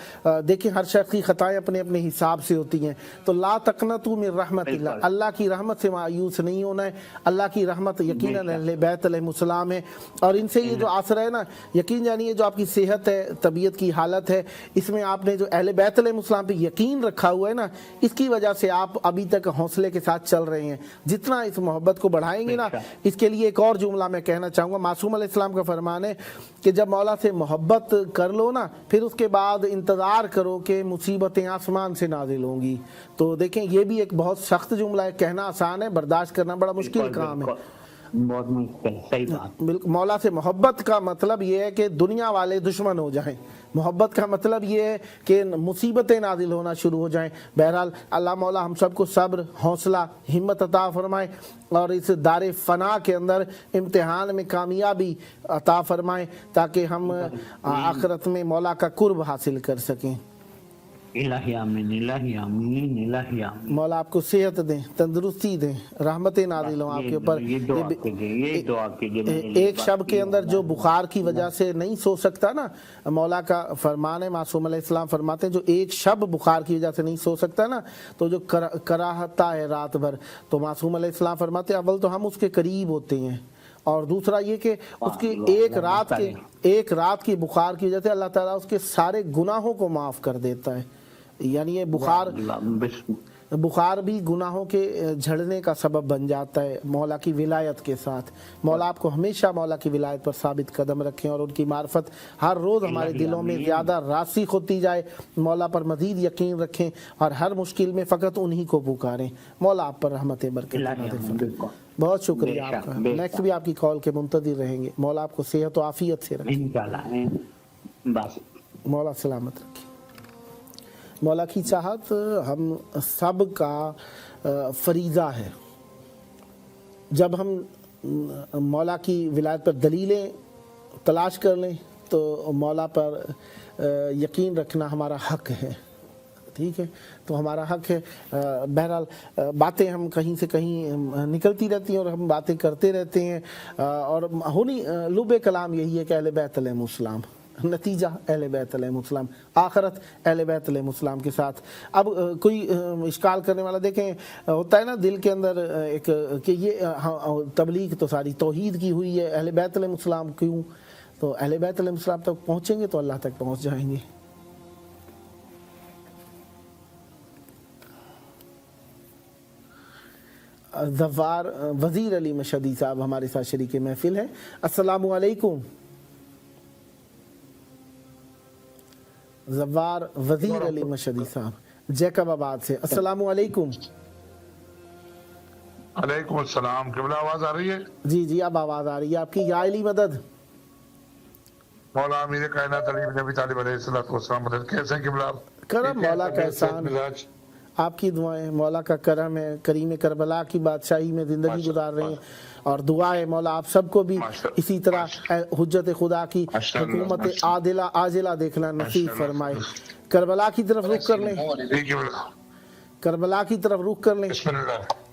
دیکھیں ہر شخص کی خطائیں اپنے اپنے حساب سے ہوتی ہیں. تو لا تقنطوا من رحمت اللہ، اللہ کی رحمت سے مایوس نہیں ہونا ہے. اللہ کی رحمت یقیناً اہل بیت علیہ السلام ہے اور ان سے یہ جو اثر ہے نا، یقین جانیے جو آپ کی صحت ہے، طبیعت کی حالت ہے، اس میں آپ نے جو اہل بیت علیہ السلام پہ یقین رکھا ہوا ہے نا، اس کی وجہ سے آپ ابھی تک حوصلے کے ساتھ چل رہے ہیں. جتنا اس محبت کو بڑھائیں گے نا، اس کے لیے ایک اور جملہ میں کہنا چاہوں گا. معصوم علیہ السلام کا فرمان ہے کہ جب مولا سے محبت کر لو نا، پھر اس کے بعد انتظار کرو کہ مصیبتیں آسمان سے نازل ہوں گی. تو دیکھیں یہ بھی ایک بہت سخت جملہ ہے، کہنا آسان ہے، برداشت کرنا بڑا مشکل کام ہے. بہت مشکل، صحیح بات. بالکل. مولا سے محبت کا مطلب یہ ہے کہ دنیا والے دشمن ہو جائیں. محبت کا مطلب یہ ہے کہ مصیبتیں نازل ہونا شروع ہو جائیں. بہرحال اللہ مولا ہم سب کو صبر، حوصلہ، ہمت عطا فرمائے اور اس دار فنا کے اندر امتحان میں کامیابی عطا فرمائے تاکہ ہم آخرت میں مولا کا قرب حاصل کر سکیں. الہی آمین، الہی آمین، الہی آمین. مولا آپ کو صحت دیں، تندرستی دیں، رحمتیں نازل ہوں آپ کے اوپر. یہ دعا کیجئے. ایک شب کے اندر جو بخار کی وجہ سے نہیں سو سکتا نا، مولا کا فرمان ہے، معصوم علیہ السلام فرماتے ہیں جو ایک شب بخار کی وجہ سے نہیں سو سکتا نا، تو جو کراہتا ہے رات بھر، تو معصوم علیہ السلام فرماتے ہیں اول تو ہم اس کے قریب ہوتے ہیں، اور دوسرا یہ کہ اس کی ایک رات کی بخار کی وجہ سے اللہ تعالیٰ اس کے سارے گناہوں کو معاف کر دیتا ہے. یعنی یہ بخار بھی گناہوں کے جھڑنے کا سبب بن جاتا ہے مولا کی ولایت کے ساتھ. مولا آپ کو ہمیشہ مولا کی ولایت پر ثابت قدم رکھیں اور ان کی معرفت ہر روز ہمارے دلوں میں زیادہ راسخ ہوتی جائے. مولا پر مزید یقین رکھیں اور ہر مشکل میں فقط انہی کو پکاریں. مولا آپ پر رحمت برکت. بہت شکریہ آپ کا. نیکسٹ بھی آپ کی کال کے منتظر رہیں گے. مولا آپ کو صحت و عافیت سے رکھیں. مولا سلامت رکھیں. مولا کی چاہت ہم سب کا فریضہ ہے. جب ہم مولا کی ولایت پر دلیلیں تلاش کر لیں تو مولا پر یقین رکھنا ہمارا حق ہے. ٹھیک ہے، تو ہمارا حق ہے. بہرحال باتیں ہم کہیں سے کہیں نکلتی رہتی ہیں اور ہم باتیں کرتے رہتے ہیں، اور ہونی لب کلام یہی ہے کہ اہل بیت علیہ السلام، نتیجہ اہل بیت علیہ السلام، آخرت اہل بیت علیہ السلام کے ساتھ. اب کوئی اشکال کرنے والا، دیکھیں ہوتا ہے نا دل کے اندر ایک کہ یہ تبلیغ تو ساری توحید کی ہوئی ہے، اہل بیت علیہ السلام کیوں؟ تو اہل بیت علیہ السلام تک پہنچیں گے تو اللہ تک پہنچ جائیں گے. ظفار وزیر علی مشہدی صاحب ہمارے ساتھ شریک محفل ہیں. السلام علیکم. ظفار وزیر علی مشہدی صاحب جیکب آباد سے. السلام علیکم. علیکم السلام. قبلہ آواز آ رہی ہے؟ جی اب آواز آ رہی ہے آپ کی. یا علی مدد. مولا امیر کائنات علی بن ابی طالب علیہ السلام مدد. کیسے ہیں قبلہ؟ کرم مولا کا احسان، آپ کی دعائیں، مولا کا کرم ہے. کریم کربلا کی بادشاہی میں زندگی گزار رہے ہیں اور دعا ہے مولا آپ سب کو بھی اسی طرح حجت خدا کی حکومت عاجلہ دیکھنا نصیب فرمائے. کربلا کی طرف رخ کر لیں. کربلا کی طرف رخ کر لیں.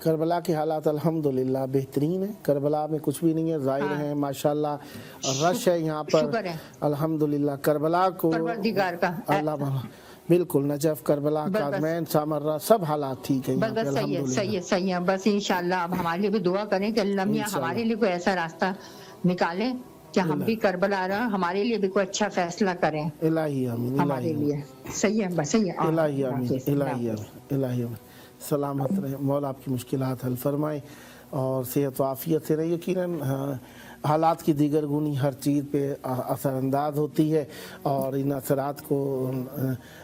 کربلا کے حالات الحمدللہ بہترین ہیں. کربلا میں کچھ بھی نہیں ہے, ظاہر ہے ماشاءاللہ رش ہے یہاں پر الحمدللہ. کربلا کو پروردگار کا اللہ بالکل نجف, کربلا, کاظمین, سامرہ سب حالات ٹھیک ہیں بس صحیح ہے. بس انشاءاللہ اب ہمارے لیے بھی دعا کریں کہ اللہ میاں ہمارے لیے کوئی ایسا راستہ نکالے کہ ہم بھی کربلا رہا ہمارے لیے بھی کوئی اچھا فیصلہ کریں. الہی آمین. ہمارے لیے صحیح ہے. بس صحیح ہے. الہی آمین. الہی آمین. الہی آمین. سلامت رہے مولا, آپ کی مشکلات حل فرمائے اور صحت و عافیت سے رہے. یقیناً حالات کی دیگر گونی ہر چیز پہ اثر انداز ہوتی ہے اور ان اثرات کو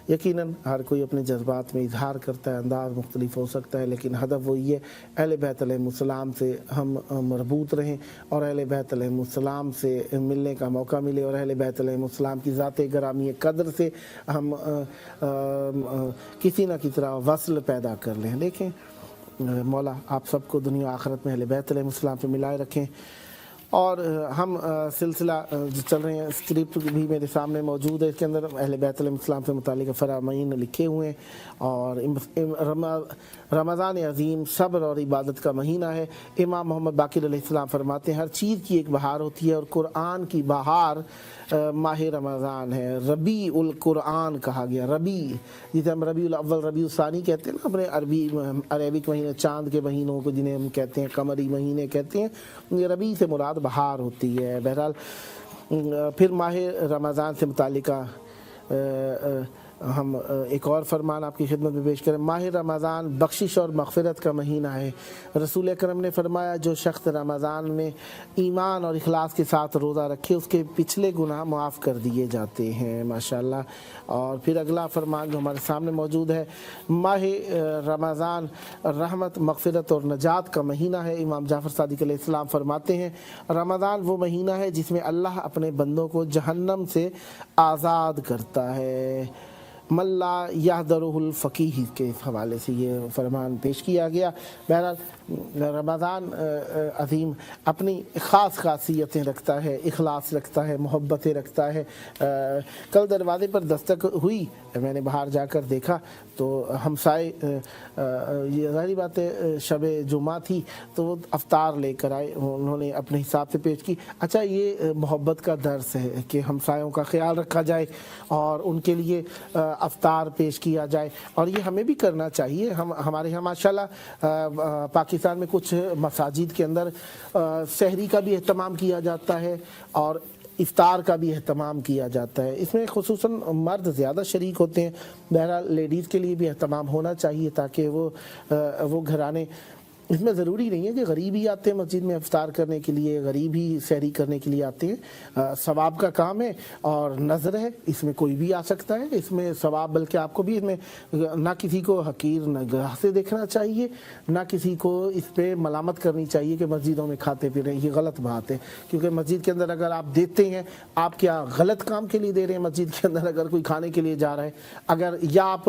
یقیناً ہر کوئی اپنے جذبات میں اظہار کرتا ہے, انداز مختلف ہو سکتا ہے, لیکن ہدف وہی ہے اہل بیت علیہ السلام سے ہم مربوط رہیں اور اہل بیت علیہ السلام سے ملنے کا موقع ملے اور اہل بیت علیہ السلام کی ذات گرامی قدر سے ہم کسی نہ کسی طرح وصل پیدا کر لیں. دیکھیں مولا آپ سب کو دنیا آخرت میں اہل بیت علیہ السلام سے ملائے رکھیں. اور ہم سلسلہ جو چل رہے ہیں اسکرپٹ بھی میرے سامنے موجود ہے, اس کے اندر اہل بیت علیہ السلام سے متعلق فرامین لکھے ہوئے ہیں. اور رمضان عظیم صبر اور عبادت کا مہینہ ہے. امام محمد باقر علیہ السلام فرماتے ہیں ہر چیز کی ایک بہار ہوتی ہے اور قرآن کی بہار ماہ رمضان ہے. ربیع القرآن کہا گیا. ربیع جسے ہم ربیع الاول ربیع الثانی کہتے ہیں نا اپنے عربک مہینے, چاند کے مہینوں کو جنہیں ہم کہتے ہیں قمری مہینے کہتے ہیں, یہ ربیع سے مراد بہار ہوتی ہے. بہرحال پھر ماہ رمضان سے متعلقہ ہم ایک اور فرمان آپ کی خدمت میں پیش کریں. ماہ رمضان بخشش اور مغفرت کا مہینہ ہے. رسول اکرم نے فرمایا جو شخص رمضان میں ایمان اور اخلاص کے ساتھ روزہ رکھے اس کے پچھلے گناہ معاف کر دیے جاتے ہیں ماشاءاللہ. اور پھر اگلا فرمان جو ہمارے سامنے موجود ہے, ماہ رمضان رحمت مغفرت اور نجات کا مہینہ ہے. امام جعفر صادق علیہ السلام فرماتے ہیں رمضان وہ مہینہ ہے جس میں اللہ اپنے بندوں کو جہنم سے آزاد کرتا ہے. من لا یحضرہ الفقیہ کے حوالے سے یہ فرمان پیش کیا گیا. بہرحال رمضان عظیم اپنی خاص خاصیتیں رکھتا ہے, اخلاص رکھتا ہے, محبتیں رکھتا ہے. کل دروازے پر دستک ہوئی, میں نے باہر جا کر دیکھا تو ہمسائے, یہ ظاہری بات ہے شب جمعہ تھی تو وہ افطار لے کر آئے, انہوں نے اپنے حساب سے پیش کی. اچھا یہ محبت کا درس ہے کہ ہمسایوں کا خیال رکھا جائے اور ان کے لیے افطار پیش کیا جائے, اور یہ ہمیں بھی کرنا چاہیے. ہمارے یہاں ماشاءاللہ پاکستان میں کچھ مساجد کے اندر سحری کا بھی اہتمام کیا جاتا ہے اور افطار کا بھی اہتمام کیا جاتا ہے. اس میں خصوصاً مرد زیادہ شریک ہوتے ہیں. بہرحال لیڈیز کے لیے بھی اہتمام ہونا چاہیے تاکہ وہ گھرانے, اس میں ضروری نہیں ہے کہ غریب ہی آتے ہیں مسجد میں افطار کرنے کے لیے, غریب ہی سحری کرنے کے لیے آتے ہیں. ثواب کا کام ہے اور نظر ہے, اس میں کوئی بھی آ سکتا ہے, اس میں ثواب, بلکہ آپ کو بھی اس میں نہ کسی کو حقیر نگاہ سے دیکھنا چاہیے, نہ کسی کو اس پہ ملامت کرنی چاہیے کہ مسجدوں میں کھاتے پی رہے ہیں. یہ غلط بات ہے کیونکہ مسجد کے اندر اگر آپ دیتے ہیں, آپ کیا غلط کام کے لیے دے رہے ہیں؟ مسجد کے اندر اگر کوئی کھانے کے لیے جا رہا ہے, اگر یا آپ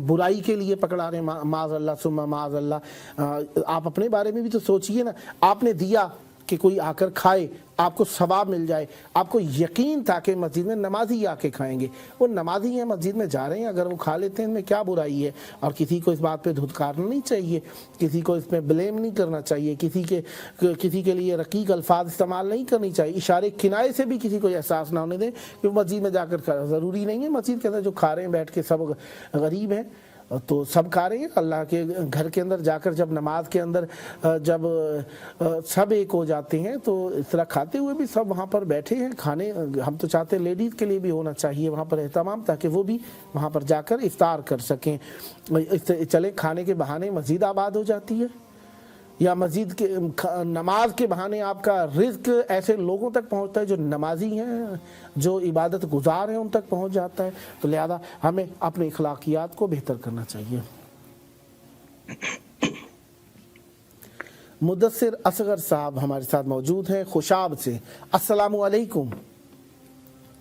برائی کے لیے پکڑا رہے ہیں, معاذ اللہ ثم معاذ اللہ, آپ اپنے بارے میں بھی تو سوچئے نا. آپ نے دیا کہ کوئی آ کر کھائے, آپ کو ثواب مل جائے, آپ کو یقین تھا کہ مسجد میں نمازی آ کے کھائیں گے, وہ نمازی ہیں مسجد میں جا رہے ہیں, اگر وہ کھا لیتے ہیں ان میں کیا برائی ہے؟ اور کسی کو اس بات پہ دھتکارنا نہیں چاہیے, کسی کو اس میں بلیم نہیں کرنا چاہیے, کسی کے لیے رقیق الفاظ استعمال نہیں کرنی چاہیے. اشارے کنائے سے بھی کسی کو احساس نہ ہونے دیں کہ وہ مسجد میں جا کر کھا. ضروری نہیں ہے مسجد کے اندر جو کھا رہے ہیں بیٹھ کے سب غریب ہیں تو سب کھا رہے ہیں. اللہ کے گھر کے اندر جا کر جب نماز کے اندر جب سب ایک ہو جاتے ہیں تو اس طرح کھاتے ہوئے بھی سب وہاں پر بیٹھے ہیں کھانے. ہم تو چاہتے ہیں لیڈیز کے لیے بھی ہونا چاہیے وہاں پر اہتمام, تاکہ وہ بھی وہاں پر جا کر افطار کر سکیں. چلے کھانے کے بہانے مسجد آباد ہو جاتی ہے, یا مسجد کے نماز کے بہانے آپ کا رزق ایسے لوگوں تک پہنچتا ہے جو نمازی ہیں, جو عبادت گزار ہیں, ان تک پہنچ جاتا ہے. تو لہذا ہمیں اپنے اخلاقیات کو بہتر کرنا چاہیے. مدثر اصغر صاحب ہمارے ساتھ موجود ہیں خوشاب سے. السلام علیکم.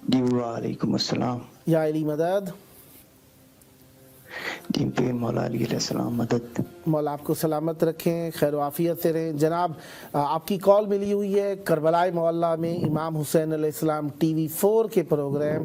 جی وعلیکم السلام. یا علی مدد. جی پہ مولا علیہ السلام مدد. مولا آپ کو سلامت رکھیں, خیر و عافیت سے رہیں. جناب آپ کی کال ملی ہوئی ہے کربلا معلیٰ میں امام حسین علیہ السلام ٹی وی 4 کے پروگرام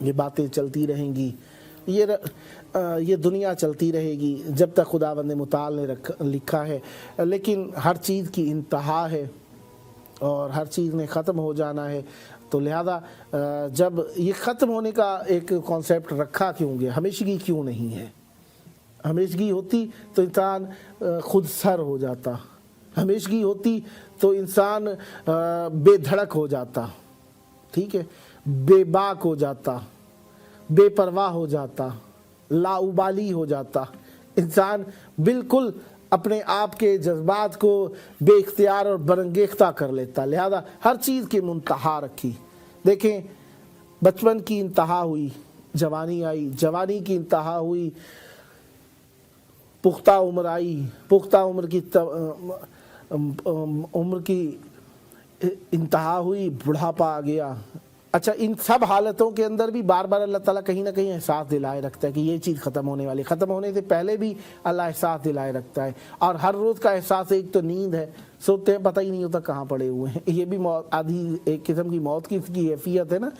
یہ باتیں چلتی رہیں گی، یہ دنیا چلتی رہے گی جب تک خداوند متعال نے لکھا ہے، لیکن ہر چیز کی انتہا ہے اور ہر چیز نے ختم ہو جانا ہے. تو لہذا جب یہ ختم ہونے کا ایک کانسیپٹ رکھا کیوں گیا، ہمیشگی کیوں نہیں ہے؟ ہمیشگی ہوتی تو انسان خود سر ہو جاتا، ہمیشگی ہوتی تو انسان بے دھڑک ہو جاتا، ٹھیک ہے، بے باک ہو جاتا، بے پرواہ ہو جاتا، لاابالی ہو جاتا، انسان بالکل اپنے آپ کے جذبات کو بے اختیار اور برانگیختہ کر لیتا. لہذا ہر چیز کی منتہا رکھی. دیکھیں، بچپن کی انتہا ہوئی، جوانی آئی، جوانی کی انتہا ہوئی، پختہ عمر آئی، پختہ عمر کی انتہا ہوئی، بڑھاپا آ گیا. اچھا، ان سب حالتوں کے اندر بھی بار بار اللہ تعالیٰ کہیں نہ کہیں احساس دلائے رکھتا ہے کہ یہ چیز ختم ہونے والی. ختم ہونے سے پہلے بھی اللہ احساس دلائے رکھتا ہے. اور ہر روز کا احساس، ایک تو نیند ہے، سوتے ہیں پتہ ہی نہیں ہوتا کہاں پڑے ہوئے ہیں، یہ بھی آدھی ایک قسم کی موت کی کیفیت ہے نا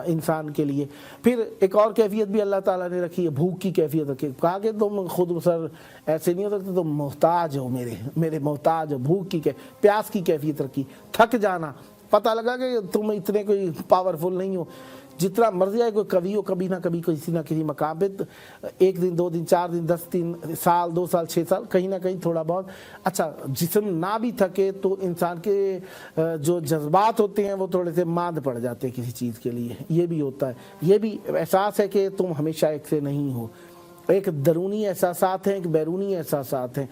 انسان کے لیے. پھر ایک اور کیفیت بھی اللہ تعالیٰ نے رکھی ہے، بھوک کی کیفیت رکھی. کہا کہ تم خود سر ایسے نہیں ہو سکتے، تم محتاج ہو، میرے محتاج ہو. بھوک کی پیاس کی کیفیت رکھی. تھک جانا، پتہ لگا کہ تم اتنے کوئی پاورفل نہیں ہو، جتنا مرضی ہے کوئی کبھی ہو، کبھی نہ کبھی کسی نہ کسی مقام پہ 1 دن 2 دن 4 دن 10 دن سال 2 سال 6 سال کہیں نہ کہیں تھوڑا بہت. اچھا، جسم نہ بھی تھکے تو انسان کے جو جذبات ہوتے ہیں وہ تھوڑے سے ماند پڑ جاتے ہیں کسی چیز کے لیے. یہ بھی ہوتا ہے. یہ بھی احساس ہے کہ تم ہمیشہ ایک سے نہیں ہو. ایک درونی احساسات ہیں، ایک بیرونی احساسات ہیں.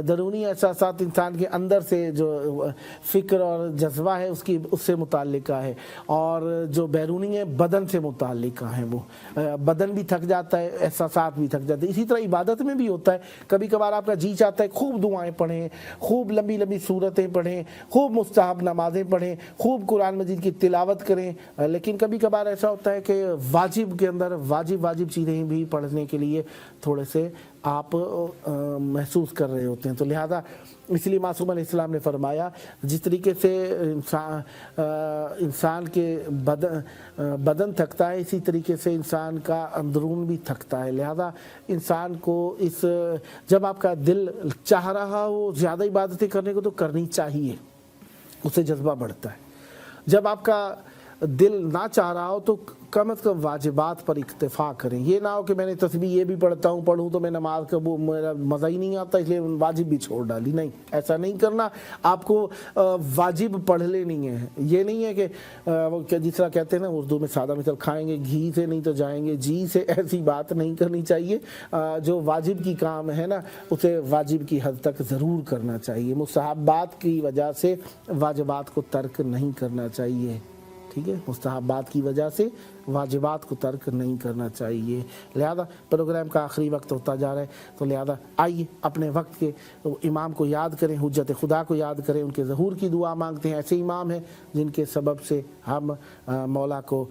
درونی احساسات انسان کے اندر سے جو فکر اور جذبہ ہے اس سے متعلقہ ہے، اور جو بیرونی ہے بدن سے متعلقہ ہیں. وہ بدن بھی تھک جاتا ہے، احساسات بھی تھک جاتے ہیں. اسی طرح عبادت میں بھی ہوتا ہے. کبھی کبھار آپ کا جی چاہتا ہے خوب دعائیں پڑھیں، خوب لمبی لمبی صورتیں پڑھیں، خوب مستحب نمازیں پڑھیں، خوب قرآن مجید کی تلاوت کریں. لیکن کبھی کبھار ایسا ہوتا ہے کہ واجب کے اندر واجب چیزیں بھی پڑھنے کے لیے تھوڑے سے آپ محسوس کر رہے ہوتے ہیں. تو لہذا اس لیے معصوم علیہ السلام نے فرمایا جس طریقے سے انسان کے بدن تھکتا ہے، اسی طریقے سے انسان کا اندرون بھی تھکتا ہے. لہذا انسان کو جب آپ کا دل چاہ رہا ہو زیادہ عبادتیں کرنے کو تو کرنی چاہیے، اس سے جذبہ بڑھتا ہے. جب آپ کا دل نہ چاہ رہا ہو تو کم از کم واجبات پر اکتفا کریں. یہ نہ ہو کہ میں نے تسبیح یہ بھی پڑھوں تو میں نماز کا میرا مزہ ہی نہیں آتا اس لیے واجب بھی چھوڑ ڈالی. نہیں، ایسا نہیں کرنا. آپ کو واجب پڑھ لینی ہے. یہ نہیں ہے کہ جس طرح کہتے ہیں نا اردو میں سادہ مثال، کھائیں گے گھی سے نہیں تو جائیں گے جی سے. ایسی بات نہیں کرنی چاہیے. جو واجب کی کام ہے نا اسے واجب کی حد تک ضرور کرنا چاہیے. مستحبات کی وجہ سے واجبات کو ترک نہیں کرنا چاہیے. ٹھیک ہے، مستحبات کی وجہ سے واجبات کو ترک نہیں کرنا چاہیے. لہذا پروگرام کا آخری وقت ہوتا جا رہا ہے، تو لہذا آئیے اپنے وقت کے امام کو یاد کریں، حجت خدا کو یاد کریں، ان کے ظہور کی دعا مانگتے ہیں. ایسے امام ہیں جن کے سبب سے ہم مولا کو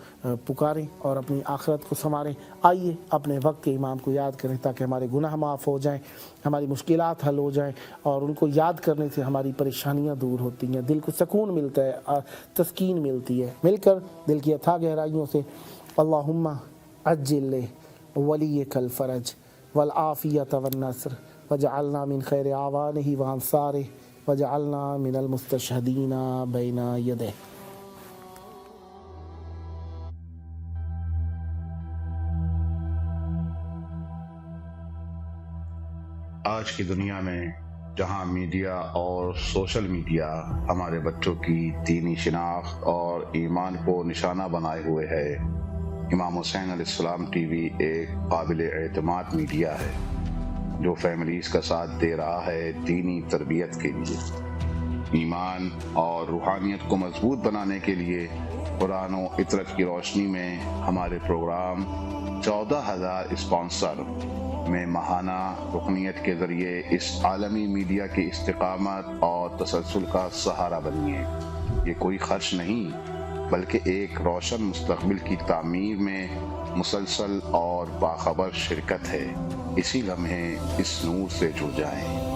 پکاریں اور اپنی آخرت کو سنواریں. آئیے اپنے وقت کے امام کو یاد کریں تاکہ ہمارے گناہ معاف ہو جائیں، ہماری مشکلات حل ہو جائیں، اور ان کو یاد کرنے سے ہماری پریشانیاں دور ہوتی ہیں، دل کو سکون ملتا ہے، تسکین ملتی ہے. مل کر دل کی اتھاہ گہرائیوں سے اللہم عجل ولیک الفرج والعافیت والنصر وجعلنا من خیر اعوانہ وانصارہ وجعلنا من المستشہدین بین یدہ. آج کی دنیا میں جہاں میڈیا اور سوشل میڈیا ہمارے بچوں کی دینی شناخت اور ایمان کو نشانہ بنائے ہوئے ہے، امام حسین علیہ السلام ٹی وی ایک قابل اعتماد میڈیا ہے جو فیملیز کا ساتھ دے رہا ہے دینی تربیت کے لیے. ایمان اور روحانیت کو مضبوط بنانے کے لیے قرآن و عطرت کی روشنی میں ہمارے پروگرام 14,000 اسپانسر میں ماہانہ رکنیت کے ذریعے اس عالمی میڈیا کی استقامت اور تسلسل کا سہارا بنیے. یہ کوئی خرچ نہیں بلکہ ایک روشن مستقبل کی تعمیر میں مسلسل اور باخبر شرکت ہے. اسی لمحے اس نور سے جڑ جائیں.